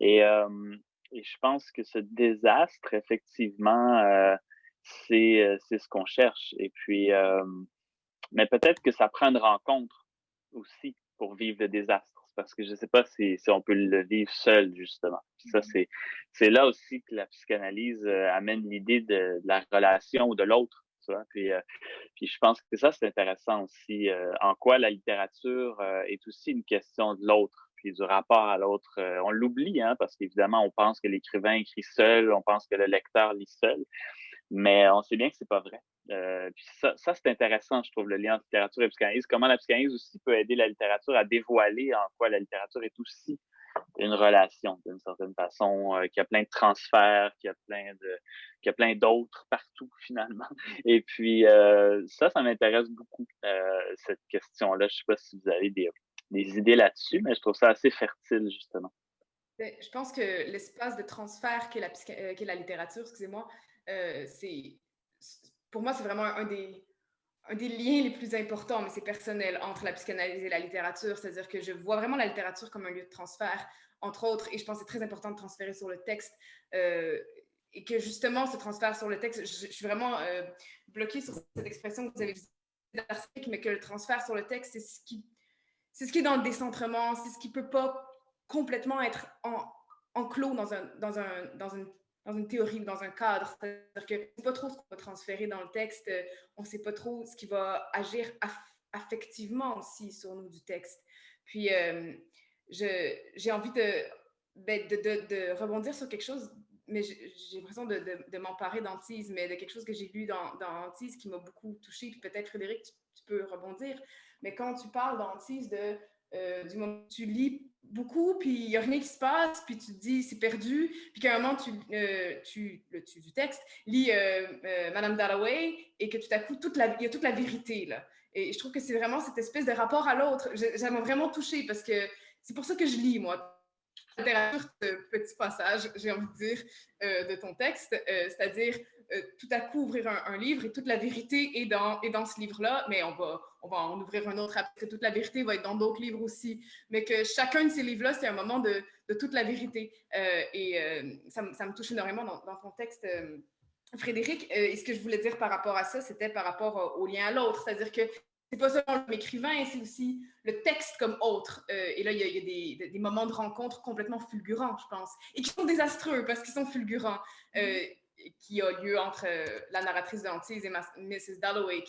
Et je pense que ce désastre, effectivement, c'est ce qu'on cherche. Et puis, mais peut-être que ça prend une rencontre aussi pour vivre le désastre. Parce que je ne sais pas si on peut le vivre seul, justement. Puis ça, c'est là aussi que la psychanalyse amène l'idée de la relation ou de l'autre. Tu vois? Puis je pense que ça, c'est intéressant aussi. En quoi la littérature est aussi une question de l'autre, puis du rapport à l'autre. On l'oublie, hein, parce qu'évidemment, on pense que l'écrivain écrit seul, on pense que le lecteur lit seul. Mais on sait bien que c'est pas vrai. Puis ça c'est intéressant, je trouve, le lien entre littérature et psychanalyse. Comment la psychanalyse aussi peut aider la littérature à dévoiler en quoi la littérature est aussi une relation, d'une certaine façon, qu'il y a plein de transferts, qu'il y a plein d'autres partout, finalement. Et puis, ça m'intéresse beaucoup, cette question-là. Je sais pas si vous avez des idées là-dessus, mais je trouve ça assez fertile, justement. Je pense que l'espace de transfert qu'est la littérature, excusez-moi, pour moi, c'est vraiment un des liens les plus importants, mais c'est personnel, entre la psychanalyse et la littérature. C'est-à-dire que je vois vraiment la littérature comme un lieu de transfert, entre autres, et je pense que c'est très important de transférer sur le texte. Et que justement, ce transfert sur le texte, je suis vraiment bloquée sur cette expression que vous avez utilisée dans l'article, mais que le transfert sur le texte, c'est ce qui est dans le décentrement, c'est ce qui ne peut pas complètement être enclos dans une théorie ou dans un cadre. C'est-à-dire qu'on ne sait pas trop ce qu'on va transférer dans le texte, on ne sait pas trop ce qui va agir affectivement aussi sur nous du texte. Puis, j'ai envie de rebondir sur quelque chose, mais j'ai l'impression de m'emparer d'Antise, mais de quelque chose que j'ai lu dans Antise qui m'a beaucoup touchée, puis peut-être, Frédéric, tu peux rebondir. Mais quand tu parles d'Antise, du moment où tu lis beaucoup, puis il n'y a rien qui se passe, puis tu te dis c'est perdu, puis qu'à un moment du texte, lis Madame Dalloway, et que tout à coup, il y a toute la vérité, là. Et je trouve que c'est vraiment cette espèce de rapport à l'autre. Ça m'a vraiment touchée, parce que c'est pour ça que je lis, moi. Littérature, ce petit passage, j'ai envie de dire, de ton texte, c'est-à-dire tout à coup ouvrir un livre et toute la vérité est dans ce livre-là, mais on va en ouvrir un autre après, toute la vérité va être dans d'autres livres aussi, mais que chacun de ces livres-là, c'est un moment de toute la vérité. Ça me touche énormément dans ton texte, Frédéric. Et ce que je voulais dire par rapport à ça, c'était par rapport au lien à l'autre, c'est-à-dire que c'est pas seulement l'écrivain, c'est aussi le texte comme autre. Et là, il y a des moments de rencontre complètement fulgurants, je pense, et qui sont désastreux parce qu'ils sont fulgurants, qui a lieu entre la narratrice de Antise et Mrs. Dalloway,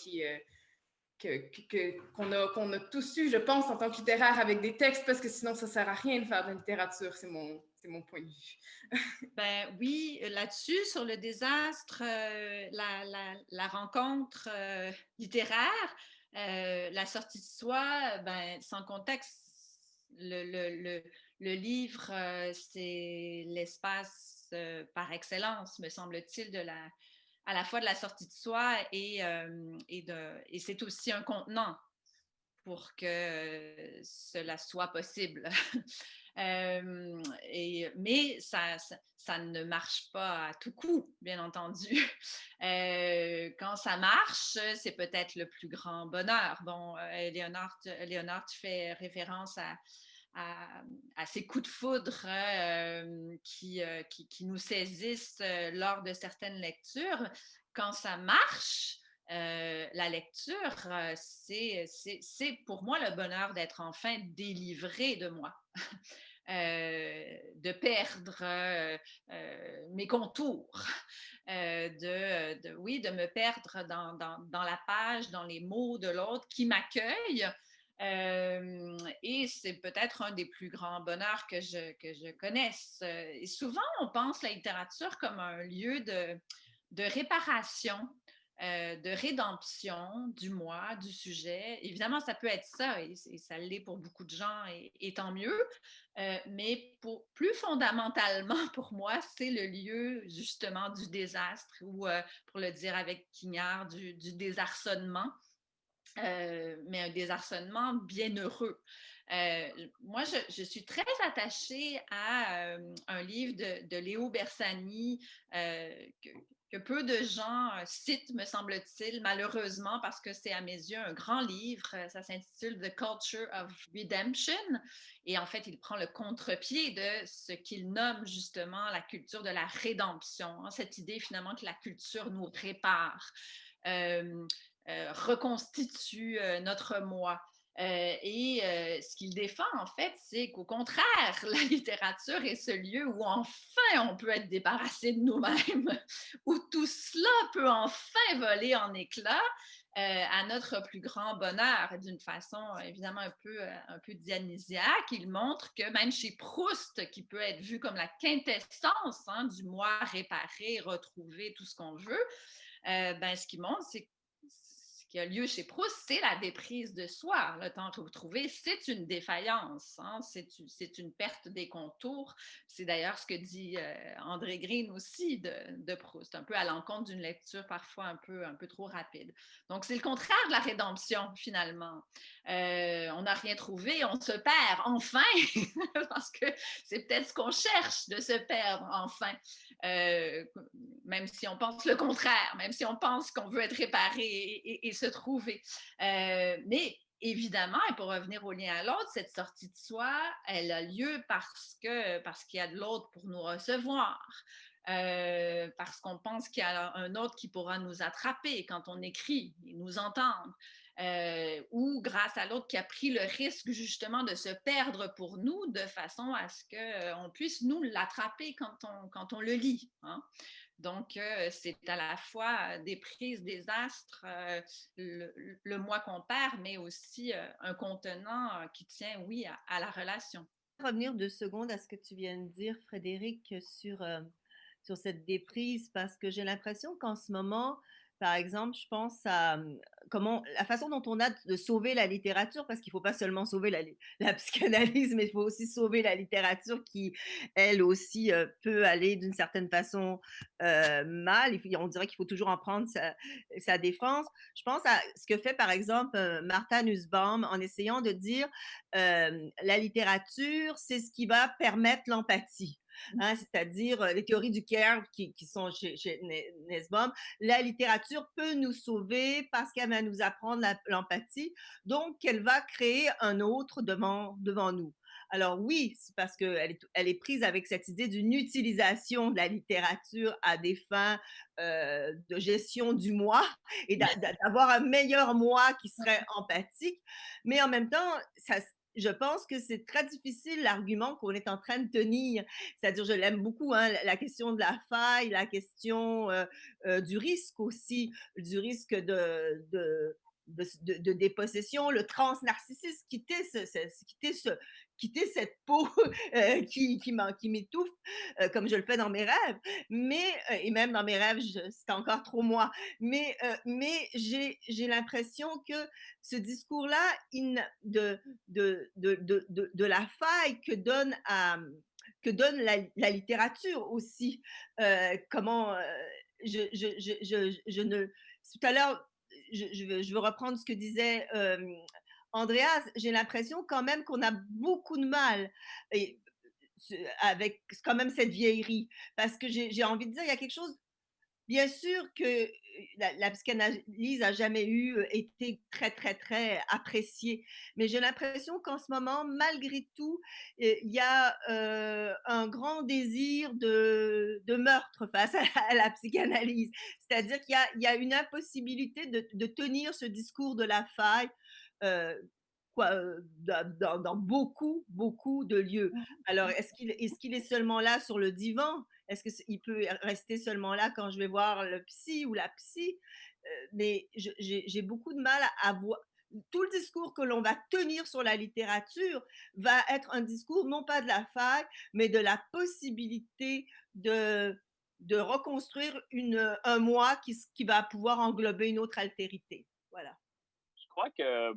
qu'on a tous eu, je pense, en tant que littéraire avec des textes, parce que sinon, ça sert à rien de faire de la littérature, c'est mon point de vue. Ben oui, là-dessus, sur le désastre, la rencontre littéraire, la sortie de soi, ben, sans contexte, le livre, c'est l'espace par excellence, me semble-t-il, à la fois de la sortie de soi et c'est aussi un contenant pour que cela soit possible. Mais ça ne marche pas à tout coup, bien entendu. Quand ça marche, c'est peut-être le plus grand bonheur. Bon, Léonard, tu fais référence à ces coups de foudre qui nous saisissent lors de certaines lectures. Quand ça marche, la lecture, c'est pour moi le bonheur d'être enfin délivré de moi. De perdre mes contours, de me perdre dans la page, dans les mots de l'autre qui m'accueille. Et c'est peut-être un des plus grands bonheurs que je connaisse. Et souvent, on pense la littérature comme un lieu de réparation, de rédemption du moi, du sujet. Évidemment, ça peut être ça, et ça l'est pour beaucoup de gens, et tant mieux. Mais plus fondamentalement, pour moi, c'est le lieu justement du désastre, ou pour le dire avec Quignard, du désarçonnement, mais un désarçonnement bienheureux. Moi, je suis très attachée à un livre de Léo Bersani que peu de gens citent, me semble-t-il, malheureusement, parce que c'est à mes yeux un grand livre. Ça s'intitule The Culture of Redemption. Et en fait, il prend le contre-pied de ce qu'il nomme justement la culture de la rédemption, hein, cette idée finalement que la culture nous répare. Reconstitue notre moi. Ce qu'il défend, en fait, c'est qu'au contraire, la littérature est ce lieu où enfin on peut être débarrassé de nous-mêmes, où tout cela peut enfin voler en éclats à notre plus grand bonheur, d'une façon évidemment un peu dionysiaque. Il montre que même chez Proust, qui peut être vu comme la quintessence du moi réparé, retrouver tout ce qu'on veut, ce qu'il montre, c'est qui a lieu chez Proust, c'est la déprise de soi. Le temps retrouvé, c'est une défaillance, hein? C'est une perte des contours. C'est d'ailleurs ce que dit André Green aussi de Proust, un peu à l'encontre d'une lecture parfois un peu trop rapide. Donc, c'est le contraire de la rédemption, finalement. On n'a rien trouvé, on se perd enfin, parce que c'est peut-être ce qu'on cherche, de se perdre enfin. Même si on pense le contraire, même si on pense qu'on veut être réparé et se trouver. Mais évidemment, et pour revenir au lien à l'autre, cette sortie de soi, elle a lieu parce qu'il y a de l'autre pour nous recevoir. Parce qu'on pense qu'il y a un autre qui pourra nous attraper quand on écrit et nous entendre. Ou grâce à l'autre qui a pris le risque justement de se perdre pour nous, de façon à ce qu'on puisse nous l'attraper quand on le lit. Hein? Donc, c'est à la fois des prises des astres, le moi qu'on perd, mais aussi un contenant qui tient, oui, à la relation. Revenir 2 secondes à ce que tu viens de dire, Frédéric, sur cette déprise, parce que j'ai l'impression qu'en ce moment, par exemple, je pense à, comment la façon dont on a de sauver la littérature, parce qu'il faut pas seulement sauver la psychanalyse, mais il faut aussi sauver la littérature qui, elle aussi, peut aller d'une certaine façon, mal et puis on dirait qu'il faut toujours en prendre sa défense. Je pense à ce que fait, par exemple, Martha Nussbaum en essayant de dire, la littérature, c'est ce qui va permettre l'empathie. Hein, c'est-à-dire les théories du care qui sont chez Nussbaum. La littérature peut nous sauver parce qu'elle va nous apprendre l'empathie, donc elle va créer un autre devant nous. Alors oui, c'est parce qu'elle est prise avec cette idée d'une utilisation de la littérature à des fins de gestion du moi et d'avoir un meilleur moi qui serait empathique. Mais en même temps, je pense que c'est très difficile l'argument qu'on est en train de tenir. C'est-à-dire, je l'aime beaucoup, hein, la question de la faille, la question du risque aussi, du risque de dépossession, le transnarcissisme, quitter cette peau qui m'étouffe, comme je le fais dans mes rêves. Et même dans mes rêves, c'est encore trop moi. Mais j'ai l'impression que ce discours-là, de la faille que donne la littérature aussi. Comment je ne tout à l'heure je veux reprendre ce que disait Andreas. J'ai l'impression quand même qu'on a beaucoup de mal et, avec quand même cette vieillerie parce que j'ai envie de dire il y a quelque chose. Bien sûr que la psychanalyse a jamais été très, très, très appréciée, mais j'ai l'impression qu'en ce moment, malgré tout, il y a, un grand désir de meurtre face à la psychanalyse. C'est-à-dire qu'il y a une impossibilité de tenir ce discours de la faille, heu, dans beaucoup, beaucoup de lieux. Alors est-ce qu'il est seulement là sur le divan? Est-ce qu'il peut rester seulement là quand je vais voir le psy ou la psy? Mais j'ai beaucoup de mal à voir. Tout le discours que l'on va tenir sur la littérature va être un discours non pas de la faille, mais de la possibilité de reconstruire un moi qui va pouvoir englober une autre altérité. Voilà. Je crois que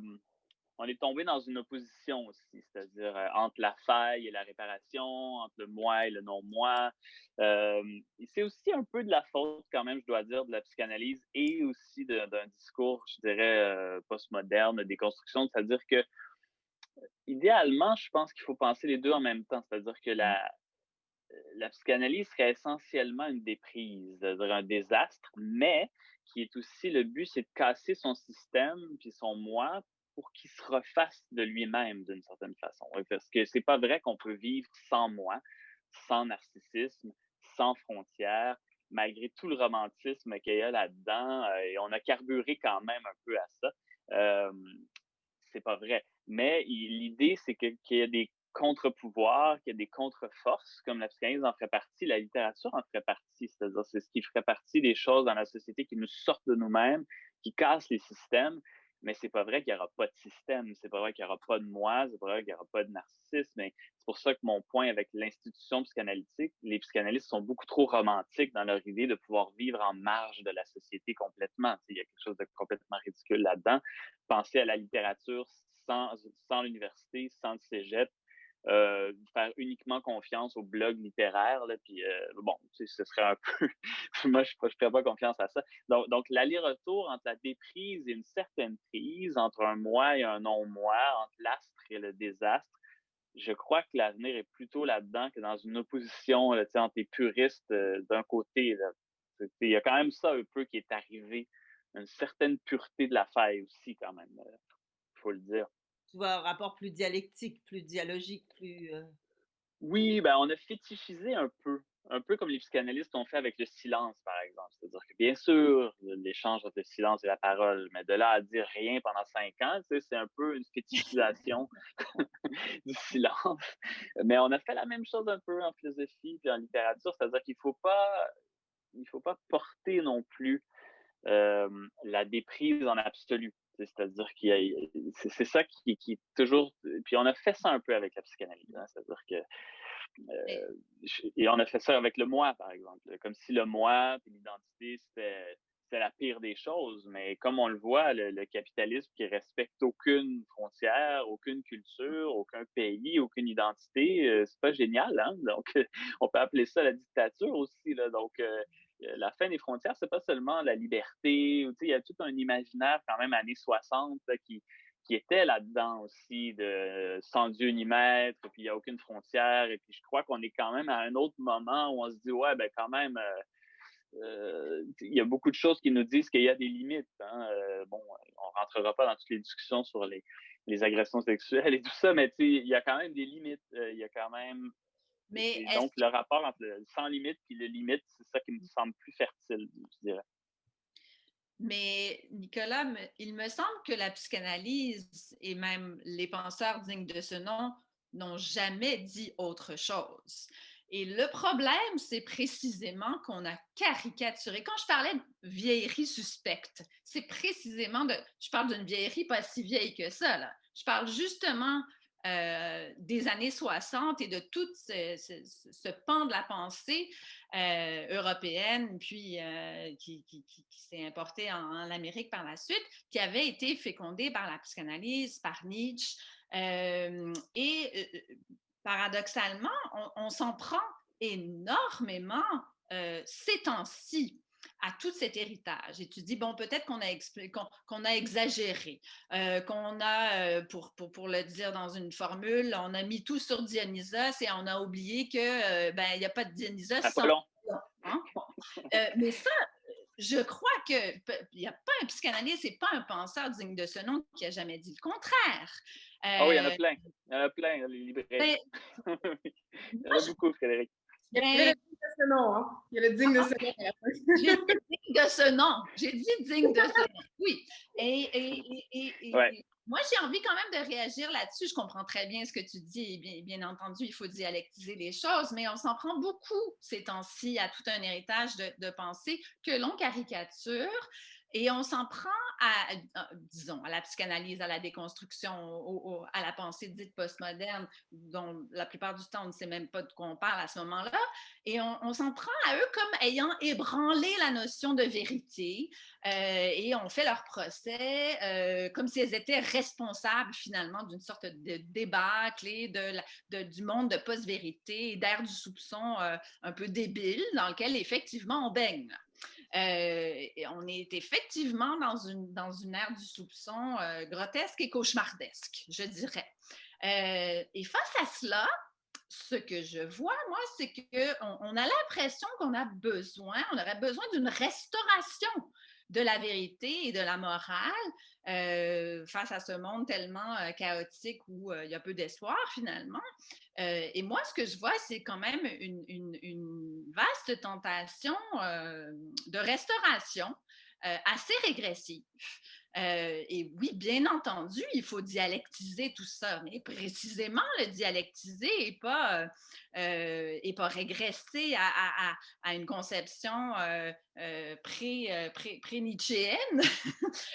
on est tombé dans une opposition aussi, c'est-à-dire entre la faille et la réparation, entre le moi et le non-moi. C'est aussi un peu de la faute, quand même, je dois dire, de la psychanalyse et aussi d'un discours, je dirais, postmoderne, des constructions, c'est-à-dire que idéalement, je pense qu'il faut penser les deux en même temps, c'est-à-dire que la psychanalyse serait essentiellement une déprise, c'est-à-dire un désastre, mais qui est aussi le but, c'est de casser son système puis son moi pour qu'il se refasse de lui-même d'une certaine façon. Parce que c'est pas vrai qu'on peut vivre sans moi, sans narcissisme, sans frontières, malgré tout le romantisme qu'il y a là-dedans, et on a carburé quand même un peu à ça. Euh, c'est pas vrai. Mais l'idée, c'est qu'il y a des contre-pouvoirs, qu'il y a des contre-forces, comme la psychanalyse en ferait partie, la littérature en ferait partie. C'est-à-dire, c'est ce qui ferait partie des choses dans la société qui nous sortent de nous-mêmes, qui cassent les systèmes. Mais c'est pas vrai qu'il n'y aura pas de système, c'est pas vrai qu'il n'y aura pas de moi, c'est pas vrai qu'il n'y aura pas de narcissisme. Mais c'est pour ça que mon point avec l'institution psychanalytique, les psychanalystes sont beaucoup trop romantiques dans leur idée de pouvoir vivre en marge de la société complètement. Il y a quelque chose de complètement ridicule là-dedans. Penser à la littérature sans l'université, sans le cégep, faire uniquement confiance au blog littéraire, là, puis bon, tu sais, ce serait un peu... Moi, je ne ferais pas confiance à ça. Donc l'aller-retour entre la déprise et une certaine prise, entre un moi et un non-moi, entre l'astre et le désastre, je crois que l'avenir est plutôt là-dedans que dans une opposition là, entre les puristes d'un côté. Là. Il y a quand même ça un peu qui est arrivé, une certaine pureté de la faille aussi, quand même, il faut le dire. Tu vois, un rapport plus dialectique, plus dialogique, plus. Oui, ben on a fétichisé un peu comme les psychanalystes ont fait avec le silence, par exemple. C'est-à-dire que bien sûr, l'échange entre le silence et la parole, mais de là à dire rien pendant 5 ans, tu sais, c'est un peu une fétichisation du silence. Mais on a fait la même chose un peu en philosophie puis en littérature, c'est-à-dire qu'il faut pas porter non plus la déprise en absolu. C'est-à-dire c'est ça qui est toujours. Puis on a fait ça un peu avec la psychanalyse. Hein, c'est-à-dire que et on a fait ça avec le moi, par exemple. Comme si le moi et l'identité, c'était la pire des choses. Mais comme on le voit, le capitalisme qui respecte aucune frontière, aucune culture, aucun pays, aucune identité, c'est pas génial. Hein? Donc, on peut appeler ça la dictature aussi. Là. Donc, la fin des frontières, c'est pas seulement la liberté. Il y a tout un imaginaire quand même années 60 là, qui était là-dedans aussi, de sans Dieu ni maître, puis il n'y a aucune frontière. Et puis je crois qu'on est quand même à un autre moment où on se dit, ouais, ben quand même, il y a beaucoup de choses qui nous disent qu'il y a des limites. Hein. Bon, on rentrera pas dans toutes les discussions sur les agressions sexuelles et tout ça, mais il y a quand même des limites. Il y a quand même. Mais Donc, le rapport entre le sans limite et le limite, c'est ça qui me semble plus fertile, je dirais. Mais Nicolas, il me semble que la psychanalyse et même les penseurs dignes de ce nom n'ont jamais dit autre chose. Et le problème, c'est précisément qu'on a caricaturé. Quand je parlais de vieillerie suspecte, c'est précisément je parle d'une vieillerie pas si vieille que ça, là. Je parle justement des années 60 et de tout ce pan de la pensée européenne, puis qui s'est importé en Amérique par la suite, qui avait été fécondé par la psychanalyse, par Nietzsche. Paradoxalement, on s'en prend énormément ces temps-ci à tout cet héritage. Et tu dis, bon, peut-être qu'on a exagéré, qu'on a, pour le dire dans une formule, on a mis tout sur Dionysos et on a oublié que il n'y a pas de Dionysos sans Apollon. Hein? Bon. Mais ça, je crois qu'il n'y a pas un psychanalyste et pas un penseur digne de ce nom qui a jamais dit le contraire. Oui, il y en a plein. Il y en a plein, les libraires. Il y en a beaucoup, Frédéric. Il y a le digne de ce nom, hein? Il y a le digne de ce nom. J'ai dit digne de ce nom. J'ai dit digne de ce nom. Oui. Et moi, j'ai envie quand même de réagir là-dessus. Je comprends très bien ce que tu dis. Et bien entendu, il faut dialectiser les choses, mais on s'en prend beaucoup ces temps-ci à tout un héritage de pensée que l'on caricature. Et on s'en prend disons, à la psychanalyse, à la déconstruction, à la pensée dite postmoderne, dont la plupart du temps, on ne sait même pas de quoi on parle à ce moment-là. Et on s'en prend à eux comme ayant ébranlé la notion de vérité et on fait leur procès comme si elles étaient responsables finalement d'une sorte de débâcle et du monde de post-vérité et d'ère du soupçon un peu débile dans lequel effectivement on baigne. On est effectivement dans une ère du soupçon grotesque et cauchemardesque, je dirais. Et face à cela, ce que je vois, moi, c'est qu'on a l'impression on aurait besoin d'une restauration de la vérité et de la morale face à ce monde tellement chaotique où il y a peu d'espoir finalement. Et moi, ce que je vois, c'est quand même une vaste tentation de restauration assez régressive. Et oui, bien entendu, il faut dialectiser tout ça, mais précisément le dialectiser et pas régresser à une conception pré-nietzschéenne,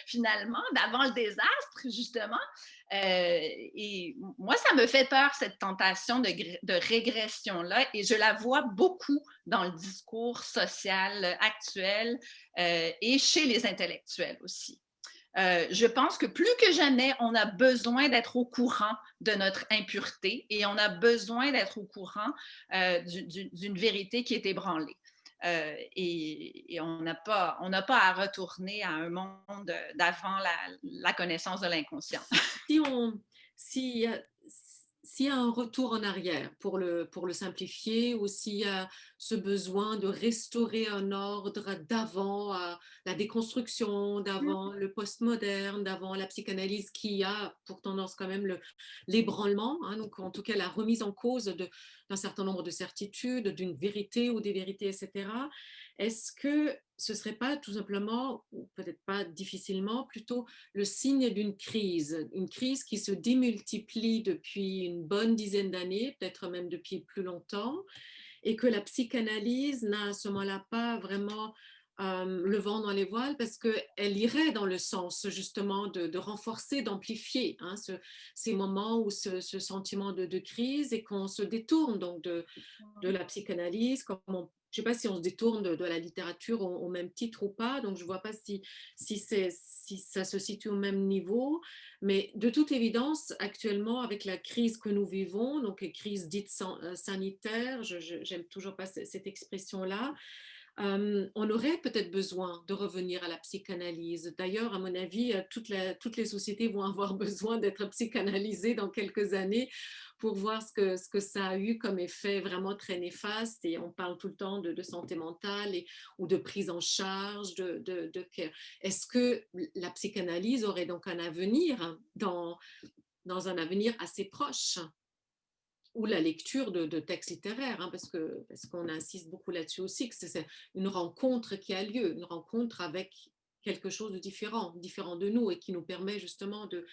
finalement, d'avant le désastre, justement. Et moi, ça me fait peur, cette tentation de régression-là, et je la vois beaucoup dans le discours social actuel et chez les intellectuels aussi. Je pense que plus que jamais, on a besoin d'être au courant de notre impureté et on a besoin d'être au courant d'une vérité qui est ébranlée. Et on n'a pas à retourner à un monde d'avant la connaissance de l'inconscient. S'il y a un retour en arrière, pour le simplifier, ou s'il y a ce besoin de restaurer un ordre d'avant la déconstruction, d'avant le postmoderne, d'avant la psychanalyse qui a pour tendance quand même l'ébranlement, hein, donc en tout cas la remise en cause d'un certain nombre de certitudes, d'une vérité ou des vérités, etc. Est-ce que ce ne serait pas tout simplement, ou peut-être pas difficilement, plutôt le signe d'une crise qui se démultiplie depuis une bonne dizaine d'années, peut-être même depuis plus longtemps, et que la psychanalyse n'a à ce moment-là pas vraiment le vent dans les voiles parce qu'elle irait dans le sens justement de renforcer, d'amplifier hein, ces moments où ce sentiment de crise et qu'on se détourne donc de la psychanalyse, je ne sais pas si on se détourne de la littérature au même titre ou pas, donc je ne vois pas si ça se situe au même niveau, mais de toute évidence, actuellement, avec la crise que nous vivons, donc une crise dite sanitaire, j'aime toujours pas cette expression-là, on aurait peut-être besoin de revenir à la psychanalyse. D'ailleurs, à mon avis, toutes les sociétés vont avoir besoin d'être psychanalysées dans quelques années pour voir ce que ça a eu comme effet vraiment très néfaste. Et on parle tout le temps de santé mentale ou de prise en charge. Est-ce que la psychanalyse aurait donc un avenir dans un avenir assez proche? Ou la lecture de textes littéraires, hein, parce qu'on insiste beaucoup là-dessus aussi, que c'est une rencontre qui a lieu, une rencontre avec quelque chose de différent de nous et qui nous permet justement de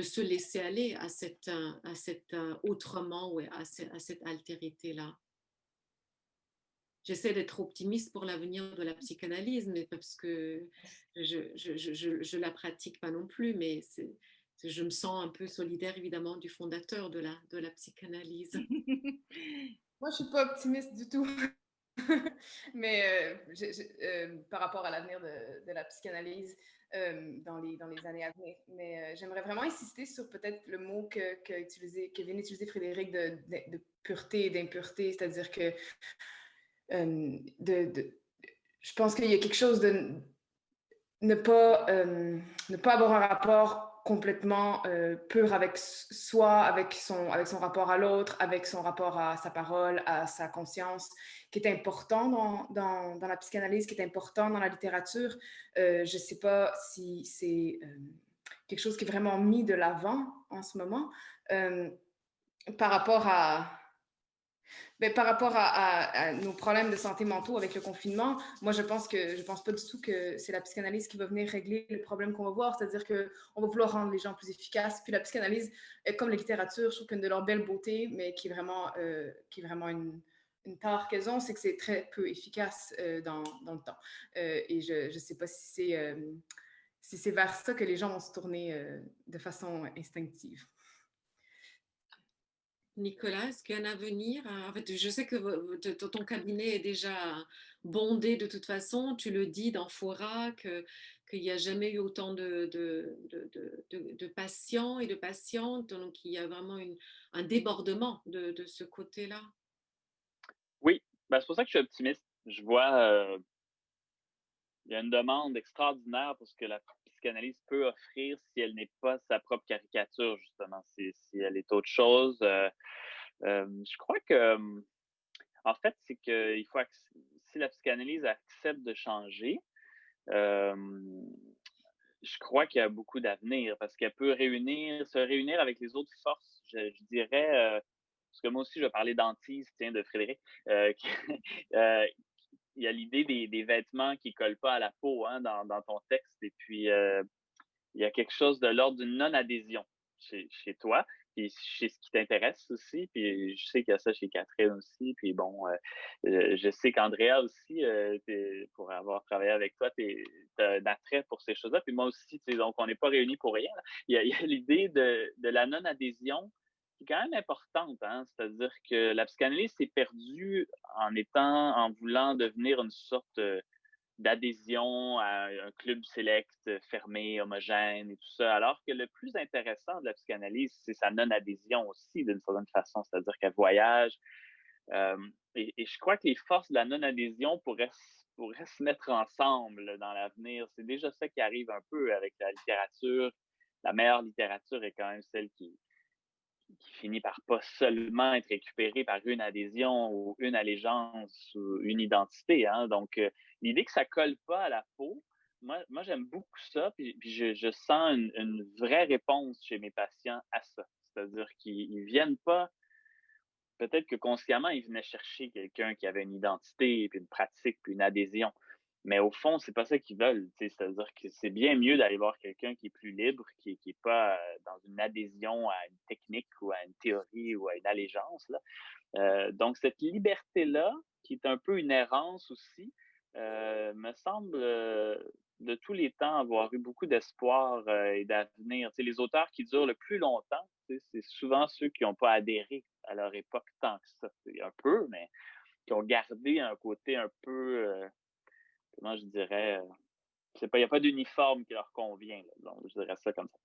se laisser aller à cet autrement, ouais, à cette altérité-là. J'essaie d'être optimiste pour l'avenir de la psychanalyse, mais parce que je la pratique pas non plus, mais je me sens un peu solidaire évidemment du fondateur de la psychanalyse. Moi, je suis pas optimiste du tout. Mais par rapport à l'avenir de la psychanalyse dans les années à venir. Mais j'aimerais vraiment insister sur peut-être le mot que vient d'utiliser Frédéric de pureté et d'impureté, c'est-à-dire que je pense qu'il y a quelque chose de ne pas avoir un rapport complètement pur avec soi, avec son rapport à l'autre, avec son rapport à sa parole, à sa conscience, qui est important dans la psychanalyse, qui est important dans la littérature. Je ne sais pas si c'est quelque chose qui est vraiment mis de l'avant en ce moment. Par rapport à nos problèmes de santé mentaux avec le confinement, moi, je pense pas du tout que c'est la psychanalyse qui va venir régler le problème qu'on va voir. C'est-à-dire qu'on va vouloir rendre les gens plus efficaces. Puis la psychanalyse, comme la littérature, je trouve qu'une de leurs belles beautés, mais qui est vraiment une tare qu'elles ont, c'est que c'est très peu efficace dans le temps. Et je ne sais pas si c'est vers ça que les gens vont se tourner de façon instinctive. Nicolas, est-ce qu'il y a un avenir? En fait, je sais que ton cabinet est déjà bondé de toute façon. Tu le dis dans Fora qu'il n'y a jamais eu autant de patients et de patientes. Donc, il y a vraiment un débordement de ce côté-là. Oui, ben, c'est pour ça que je suis optimiste. Je vois, il y a une demande extraordinaire pour ce que la psychanalyse peut offrir si elle n'est pas sa propre caricature, justement, si elle est autre chose. Je crois que, en fait, c'est que si la psychanalyse accepte de changer, euh, je crois qu'il y a beaucoup d'avenir parce qu'elle peut se réunir avec les autres forces. Je dirais, parce que moi aussi, je vais parler d'antise, tiens, de Frédéric, euh, il y a l'idée des vêtements qui collent pas à la peau hein, dans ton texte. Et puis, il y a quelque chose de l'ordre d'une non-adhésion chez toi, puis chez ce qui t'intéresse aussi. Puis je sais qu'il y a ça chez Catherine aussi. Puis bon, je sais qu'Andrea aussi, pour avoir travaillé avec toi, t'as un attrait pour ces choses-là. Puis moi aussi, donc on n'est pas réunis pour rien. Là. Il y a l'idée de la non-adhésion qui est quand même importante, hein? C'est-à-dire que la psychanalyse s'est perdue en voulant devenir une sorte d'adhésion à un club select fermé, homogène et tout ça, alors que le plus intéressant de la psychanalyse, c'est sa non-adhésion aussi, d'une certaine façon, c'est-à-dire qu'elle voyage. Euh, et je crois que les forces de la non-adhésion pourraient se mettre ensemble dans l'avenir. C'est déjà ça qui arrive un peu avec la littérature. La meilleure littérature est quand même celle qui finit par pas seulement être récupéré par une adhésion ou une allégeance ou une identité. Hein. Donc, l'idée que ça colle pas à la peau, moi j'aime beaucoup ça, puis je sens une vraie réponse chez mes patients à ça. C'est-à-dire qu'ils viennent pas, peut-être que consciemment, ils venaient chercher quelqu'un qui avait une identité, puis une pratique, puis une adhésion. Mais au fond, c'est pas ça qu'ils veulent. C'est-à-dire que c'est bien mieux d'aller voir quelqu'un qui est plus libre, qui est pas dans une adhésion à une technique ou à une théorie ou à une allégeance, là. Donc, cette liberté-là, qui est un peu une errance aussi, me semble, de tous les temps, avoir eu beaucoup d'espoir et d'avenir. Tu sais, les auteurs qui durent le plus longtemps, tu sais, c'est souvent ceux qui n'ont pas adhéré à leur époque tant que ça. C'est un peu, mais qui ont gardé un côté un peu, comment je dirais, il n'y a pas d'uniforme qui leur convient, là. Donc, je dirais ça comme ça.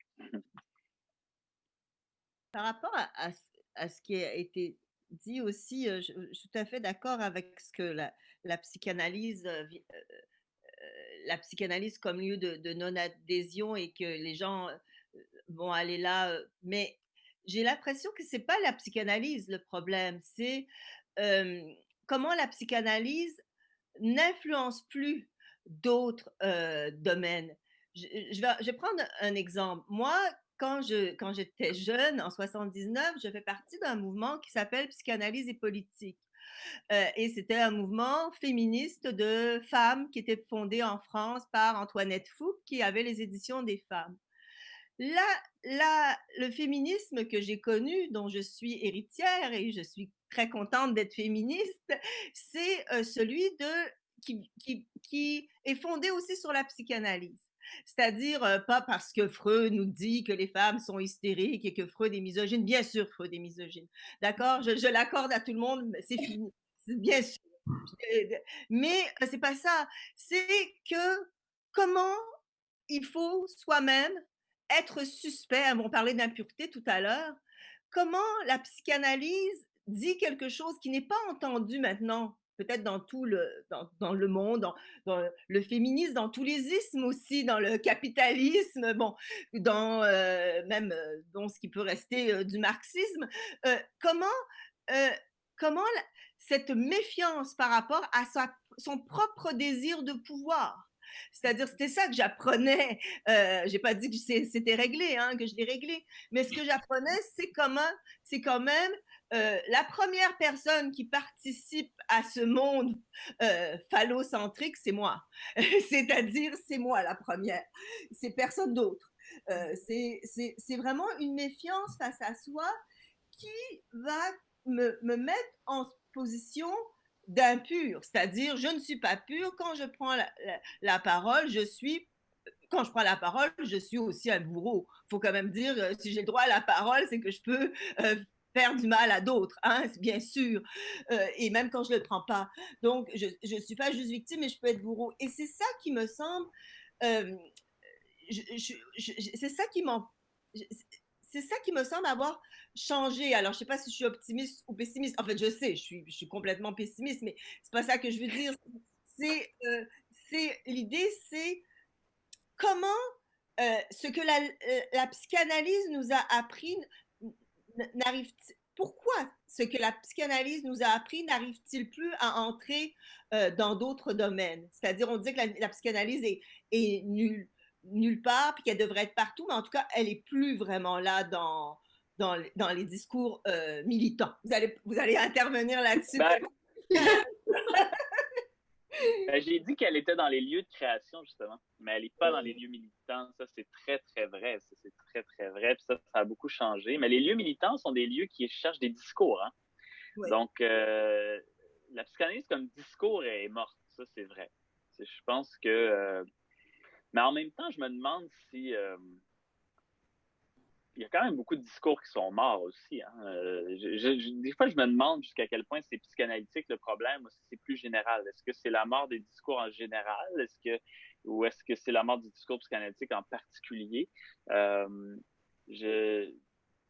Par rapport à ce qui a été dit aussi, je suis tout à fait d'accord avec ce que la psychanalyse, la psychanalyse comme lieu de non-adhésion et que les gens vont aller là. Mais j'ai l'impression que c'est pas la psychanalyse le problème, c'est euh, comment la psychanalyse n'influence plus d'autres domaines. Je vais prendre un exemple. Moi, quand j'étais jeune, en 79, je fais partie d'un mouvement qui s'appelle Psychanalyse et politique. Et c'était un mouvement féministe de femmes qui était fondé en France par Antoinette Fouque, qui avait les éditions des femmes. Là, le féminisme que j'ai connu, dont je suis héritière et je suis très contente d'être féministe, c'est celui qui est fondé aussi sur la psychanalyse. C'est-à-dire, pas parce que Freud nous dit que les femmes sont hystériques et que Freud est misogyne. Bien sûr, Freud est misogyne. D'accord? Je l'accorde à tout le monde, c'est fini. Bien sûr. Mais c'est pas ça. C'est que comment il faut soi-même être suspect. On parlait d'impureté tout à l'heure. Comment la psychanalyse dit quelque chose qui n'est pas entendu maintenant, peut-être dans le monde, dans le féminisme, dans tous les ismes aussi, dans le capitalisme, bon, dans même dans ce qui peut rester du marxisme. Comment, euh, comment cette méfiance par rapport à son propre désir de pouvoir. C'est-à-dire, c'était ça que j'apprenais. J'ai pas dit que c'était réglé, hein, que je l'ai réglé, mais ce que j'apprenais, c'est quand même la première personne qui participe à ce monde phallocentrique, c'est moi. C'est-à-dire, c'est moi la première. C'est personne d'autre. C'est vraiment une méfiance face à soi qui va me mettre en position d'impur, c'est-à-dire je ne suis pas pure quand je prends la parole, quand je prends la parole, je suis aussi un bourreau. Il faut quand même dire, si j'ai le droit à la parole, c'est que je peux faire du mal à d'autres, hein, bien sûr, et même quand je ne le prends pas. Donc, je ne suis pas juste victime, mais je peux être bourreau. Et c'est ça qui me semble, euh, c'est ça qui m'en, c'est ça qui me semble avoir changé. Alors, je ne sais pas si je suis optimiste ou pessimiste. En fait, je sais, je suis complètement pessimiste, mais c'est pas ça que je veux dire. C'est, l'idée, c'est comment ce que la psychanalyse nous a appris n'arrive pourquoi ce que la psychanalyse nous a appris n'arrive-t-il plus à entrer dans d'autres domaines? C'est-à-dire, on dit que la psychanalyse est nulle part, puis qu'elle devrait être partout, mais en tout cas, elle n'est plus vraiment là dans les discours militants. Vous allez intervenir là-dessus. Ben, j'ai dit qu'elle était dans les lieux de création, justement, mais elle n'est pas dans les lieux militants. Ça, c'est très, très vrai. Ça, c'est très, très vrai. Puis ça a beaucoup changé. Mais les lieux militants sont des lieux qui cherchent des discours, hein? Oui. Donc, la psychanalyse comme discours est morte. Ça, c'est vrai. Je pense que... mais en même temps, je me demande si... il y a quand même beaucoup de discours qui sont morts aussi. Hein. Des fois, je me demande jusqu'à quel point c'est psychanalytique le problème ou si c'est plus général. Est-ce que c'est la mort des discours en général? Ou est-ce que c'est la mort du discours psychanalytique en particulier?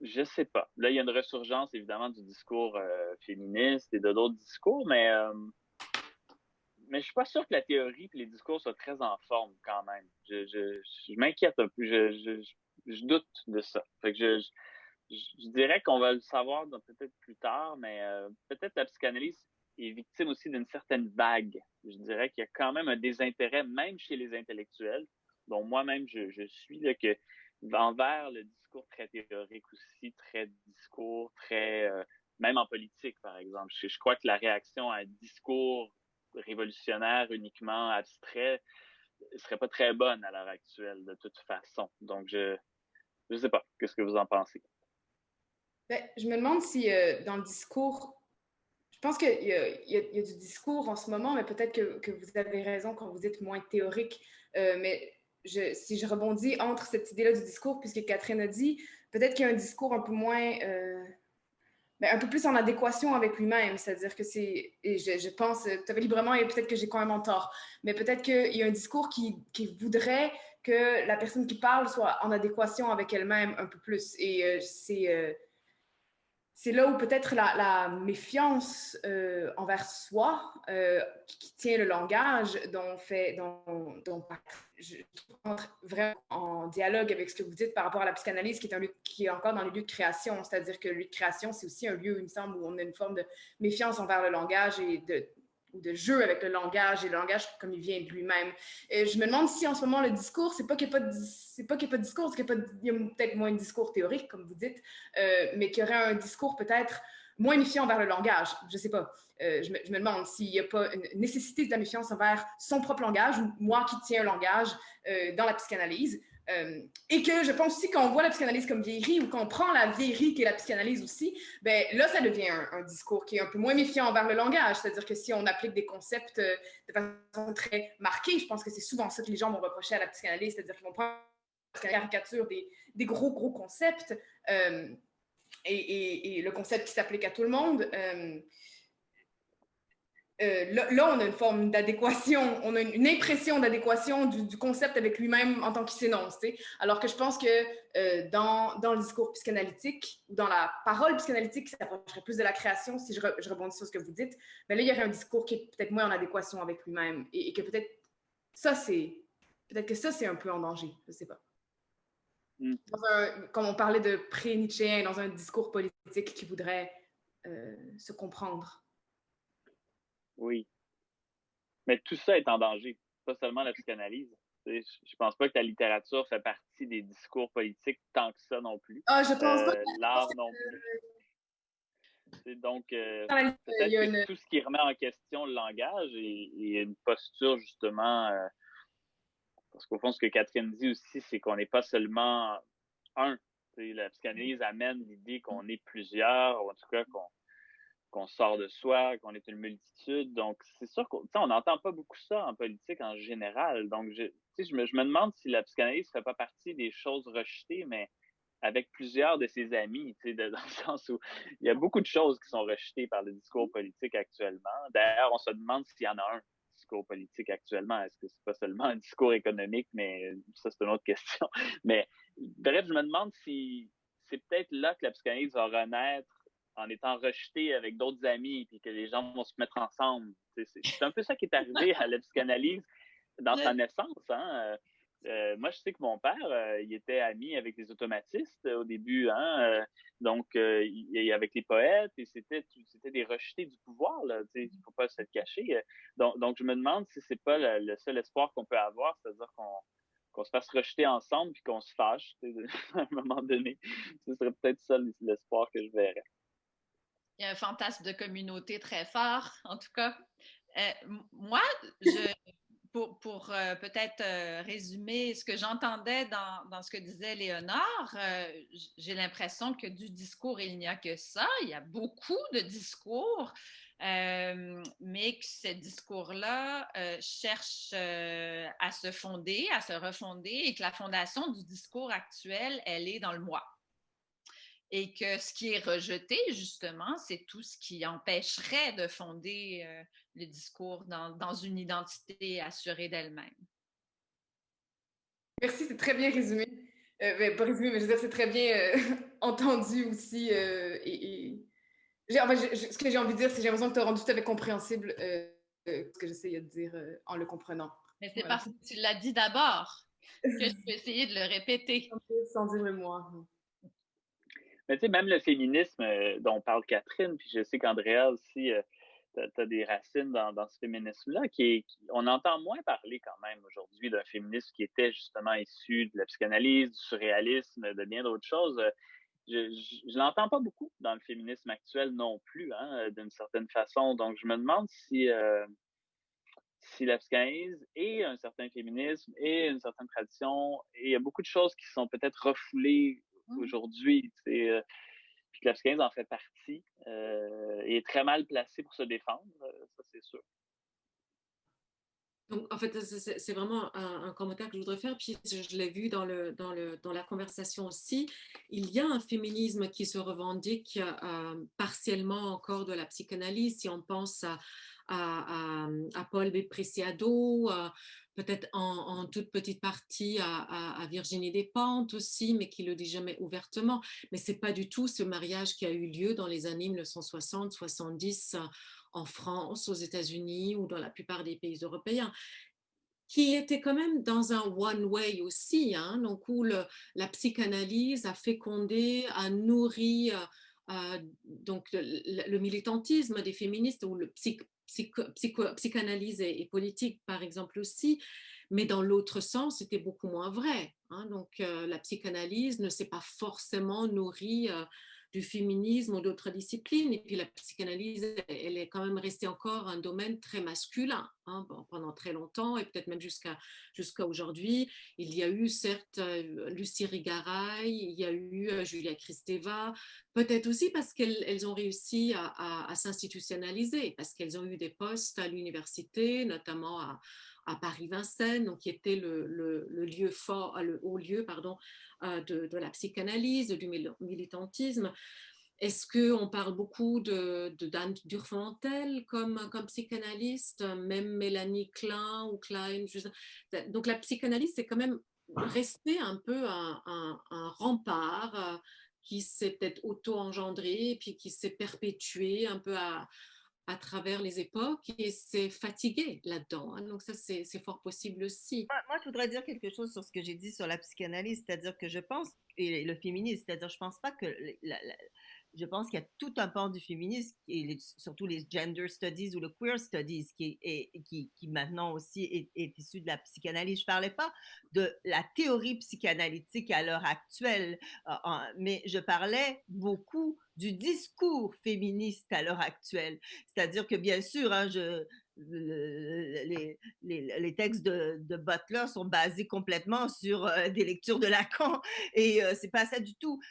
Je sais pas. Là, il y a une ressurgence, évidemment, du discours féministe et de d'autres discours, mais je suis pas sûr que la théorie et les discours soient très en forme quand même. Je m'inquiète un peu. Je doute de ça. Fait que je dirais qu'on va le savoir peut-être plus tard, mais peut-être la psychanalyse est victime aussi d'une certaine vague. Je dirais qu'il y a quand même un désintérêt, même chez les intellectuels, dont moi-même je suis, là, que envers le discours très théorique aussi, très discours, très même en politique, par exemple. Je crois que la réaction à un discours révolutionnaire, uniquement abstrait, ne serait pas très bonne à l'heure actuelle, de toute façon. Donc, je sais pas. Qu'est-ce que vous en pensez? Ben, je me demande si dans le discours, je pense qu'il y a du discours en ce moment, mais peut-être que vous avez raison quand vous dites moins théorique. Mais si je rebondis entre cette idée-là du discours, puisque Catherine a dit, peut-être qu'il y a un discours un peu moins, un peu plus en adéquation avec lui-même. C'est-à-dire que c'est, et je pense tout à fait librement, et peut-être que j'ai quand même en tort, mais peut-être qu'il y a un discours qui voudrait que la personne qui parle soit en adéquation avec elle-même un peu plus. Et c'est là où peut-être la méfiance envers soi, qui tient le langage, dont je entre vraiment en dialogue avec ce que vous dites par rapport à la psychanalyse, qui est un lieu qui est encore dans les lieux de création. C'est-à-dire que le lieu de création, c'est aussi un lieu, il me semble, où on a une forme de méfiance envers le langage ou de jeu avec le langage, et le langage comme il vient de lui-même. Et je me demande si en ce moment le discours, c'est pas qu'il n'y a pas de discours, c'est qu'il y a peut-être moins de discours théorique, comme vous dites, mais qu'il y aurait un discours peut-être moins méfiant envers le langage. Je sais pas. Je me demande s'il n'y a pas une nécessité de la méfiance envers son propre langage, ou moi qui tiens un langage dans la psychanalyse. Et que je pense aussi qu'on voit la psychanalyse comme vieillerie, ou qu'on prend la vieillerie qui est la psychanalyse aussi, ben là, ça devient un discours qui est un peu moins méfiant envers le langage. C'est-à-dire que si on applique des concepts de façon très marquée, je pense que c'est souvent ça que les gens vont reprocher à la psychanalyse, c'est-à-dire qu'ils vont prendre la caricature des gros concepts, et le concept qui s'applique à tout le monde. Là, on a une forme d'adéquation, on a une impression d'adéquation du concept avec lui-même en tant qu'il s'énonce. Alors que je pense que dans le discours psychanalytique, ou dans la parole psychanalytique qui s'approcherait plus de la création, si je rebondis sur ce que vous dites, ben là, il y aurait un discours qui est peut-être moins en adéquation avec lui-même, et que peut-être que ça, c'est un peu en danger, je ne sais pas. Comme on parlait de pré-Nietzschéen, dans un discours politique qui voudrait se comprendre. Oui. Mais tout ça est en danger, pas seulement la psychanalyse. Je pense pas que la littérature fait partie des discours politiques tant que ça non plus. Ah, je pense pas. L'art non plus. Donc, Il peut-être y a que tout ce qui remet en question le langage et une posture, justement, parce qu'au fond, ce que Catherine dit aussi, c'est qu'on n'est pas seulement un. La psychanalyse amène l'idée qu'on est plusieurs, ou en tout cas qu'on sort de soi, qu'on est une multitude. Donc, c'est sûr qu'on n'entend pas beaucoup ça en politique en général. Donc, je me demande si la psychanalyse ne fait pas partie des choses rejetées, mais avec plusieurs de ses amis, dans le sens où il y a beaucoup de choses qui sont rejetées par le discours politique actuellement. D'ailleurs, on se demande s'il y en a un discours politique actuellement. Est-ce que c'est pas seulement un discours économique, mais ça, c'est une autre question. Mais bref, je me demande si c'est peut-être là que la psychanalyse va renaître en étant rejetée avec d'autres amis, puis que les gens vont se mettre ensemble. C'est un peu ça qui est arrivé à la psychanalyse dans sa naissance. Hein? Moi, je sais que mon père, il était ami avec les automatistes au début, hein? Donc, avec les poètes, et c'était des rejetés du pouvoir, là. Il ne faut pas se le cacher. Donc, je me demande si c'est pas le seul espoir qu'on peut avoir, c'est-à-dire qu'on se fasse rejeter ensemble puis qu'on se fâche à un moment donné. Ce serait peut-être ça l'espoir que je verrais. Il y a un fantasme de communauté très fort, en tout cas. Moi, pour peut-être résumer ce que j'entendais dans ce que disait Léonard, j'ai l'impression que du discours, il n'y a que ça. Il y a beaucoup de discours, mais que ces discours-là cherchent à se fonder, à se refonder, et que la fondation du discours actuel, elle est dans le moi. Et que ce qui est rejeté, justement, c'est tout ce qui empêcherait de fonder le discours dans une identité assurée d'elle-même. Merci, c'est très bien résumé. Pas résumé, mais je veux dire, c'est très bien entendu aussi. Ce que j'ai envie de dire, c'est que j'ai l'impression que tu as rendu tout à fait compréhensible ce que j'essayais de dire en le comprenant. Mais c'est parce que tu l'as dit d'abord que je peux essayer de le répéter. Sans dire le moi. Mais tu sais, même le féminisme dont parle Catherine, puis je sais qu'Andrea aussi, t'as des racines dans ce féminisme-là, on entend moins parler quand même aujourd'hui d'un féminisme qui était justement issu de la psychanalyse, du surréalisme, de bien d'autres choses. Je l'entends pas beaucoup dans le féminisme actuel non plus, hein, d'une certaine façon. Donc, je me demande si si la psychanalyse et un certain féminisme et une certaine tradition, et il y a beaucoup de choses qui sont peut-être refoulées aujourd'hui, puis que la psychanalyse en fait partie, et est très mal placée pour se défendre, ça c'est sûr. Donc, en fait, c'est vraiment un commentaire que je voudrais faire, puis je l'ai vu dans la conversation aussi. Il y a un féminisme qui se revendique partiellement encore de la psychanalyse, si on pense à Paul B. Preciado, peut-être en toute petite partie à Virginie Despentes aussi, mais qui le dit jamais ouvertement. Mais c'est pas du tout ce mariage qui a eu lieu dans les années 1960, 70 en France, aux États-Unis ou dans la plupart des pays européens, qui était quand même dans un one-way aussi, hein, donc où la psychanalyse a fécondé, a nourri donc le militantisme des féministes ou le psychanalyse et politique, par exemple aussi, mais dans l'autre sens, c'était beaucoup moins vrai. Hein, donc la psychanalyse ne s'est pas forcément nourrie du féminisme ou d'autres disciplines. Et puis la psychanalyse, elle est quand même restée encore un domaine très masculin, hein, pendant très longtemps et peut-être même jusqu'à aujourd'hui. Il y a eu certes Lucie Rigaray, il y a eu Julia Kristeva, peut-être aussi parce qu'elles ont réussi à s'institutionnaliser, parce qu'elles ont eu des postes à l'université, notamment à Paris-Vincennes, donc qui était le lieu fort, le haut lieu, pardon, de la psychanalyse, du militantisme. Est-ce qu'on parle beaucoup d'Anne Durfantel comme psychanalyste, même Mélanie Klein ou Klein? Donc la psychanalyse, c'est quand même resté un peu un rempart qui s'est peut-être auto-engendré et puis qui s'est perpétué un peu à travers les époques et s'est fatigué là-dedans. Hein. Donc ça, c'est fort possible aussi. Moi, je voudrais dire quelque chose sur ce que j'ai dit sur la psychanalyse, c'est-à-dire que je pense, et le féminisme, c'est-à-dire je pense pas que je pense qu'il y a tout un pan du féminisme, et surtout les gender studies ou le queer studies, qui maintenant aussi est issu de la psychanalyse. Je ne parlais pas de la théorie psychanalytique à l'heure actuelle, mais je parlais beaucoup du discours féministe à l'heure actuelle. C'est-à-dire que, bien sûr, hein, les textes de Butler sont basés complètement sur des lectures de Lacan et c'est pas ça du tout.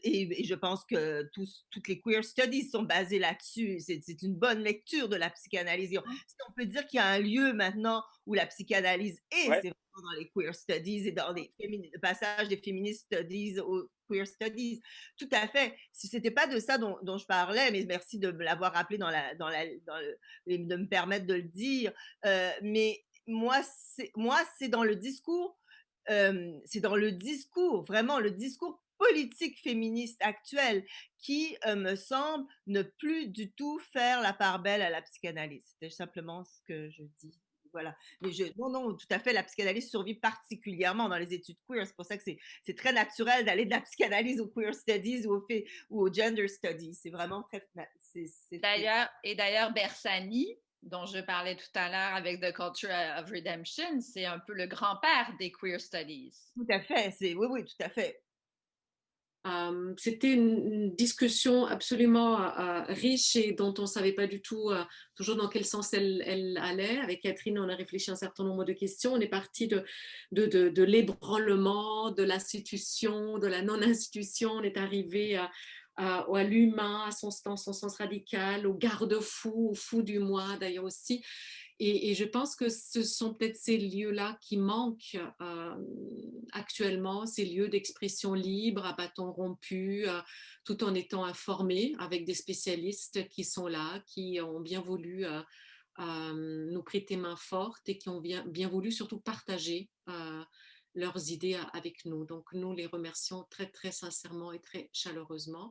Et je pense que toutes les queer studies sont basées là-dessus. C'est une bonne lecture de la psychanalyse. Si on peut dire qu'il y a un lieu maintenant où la psychanalyse est, Ouais. c'est vraiment dans les queer studies et dans les passages des feminist studies aux queer studies. Tout à fait. Si c'était pas de ça dont je parlais, mais merci de me l'avoir rappelé et de me permettre de le dire. Mais moi, c'est dans le discours, vraiment le discours politique féministe actuel qui me semble ne plus du tout faire la part belle à la psychanalyse. C'était simplement ce que je dis. Voilà. Mais non, tout à fait, la psychanalyse survit particulièrement dans les études queer. C'est pour ça que c'est très naturel d'aller de la psychanalyse aux queer studies ou aux gender studies. C'est vraiment très. D'ailleurs, Bersani, dont je parlais tout à l'heure avec The Culture of Redemption, c'est un peu le grand-père des queer studies. Tout à fait, oui, tout à fait. C'était une discussion absolument riche et dont on ne savait pas du tout toujours dans quel sens elle allait. Avec Catherine, on a réfléchi à un certain nombre de questions. On est parti de l'ébranlement, de l'institution, de la non-institution. On est arrivé à l'humain, à son sens radical, au garde-fou, au fou du moi d'ailleurs aussi. Et je pense que ce sont peut-être ces lieux-là qui manquent actuellement, ces lieux d'expression libre, à bâton rompu, tout en étant informés avec des spécialistes qui sont là, qui ont bien voulu nous prêter main forte et qui ont bien voulu surtout partager leurs idées avec nous. Donc nous les remercions très, très sincèrement et très chaleureusement.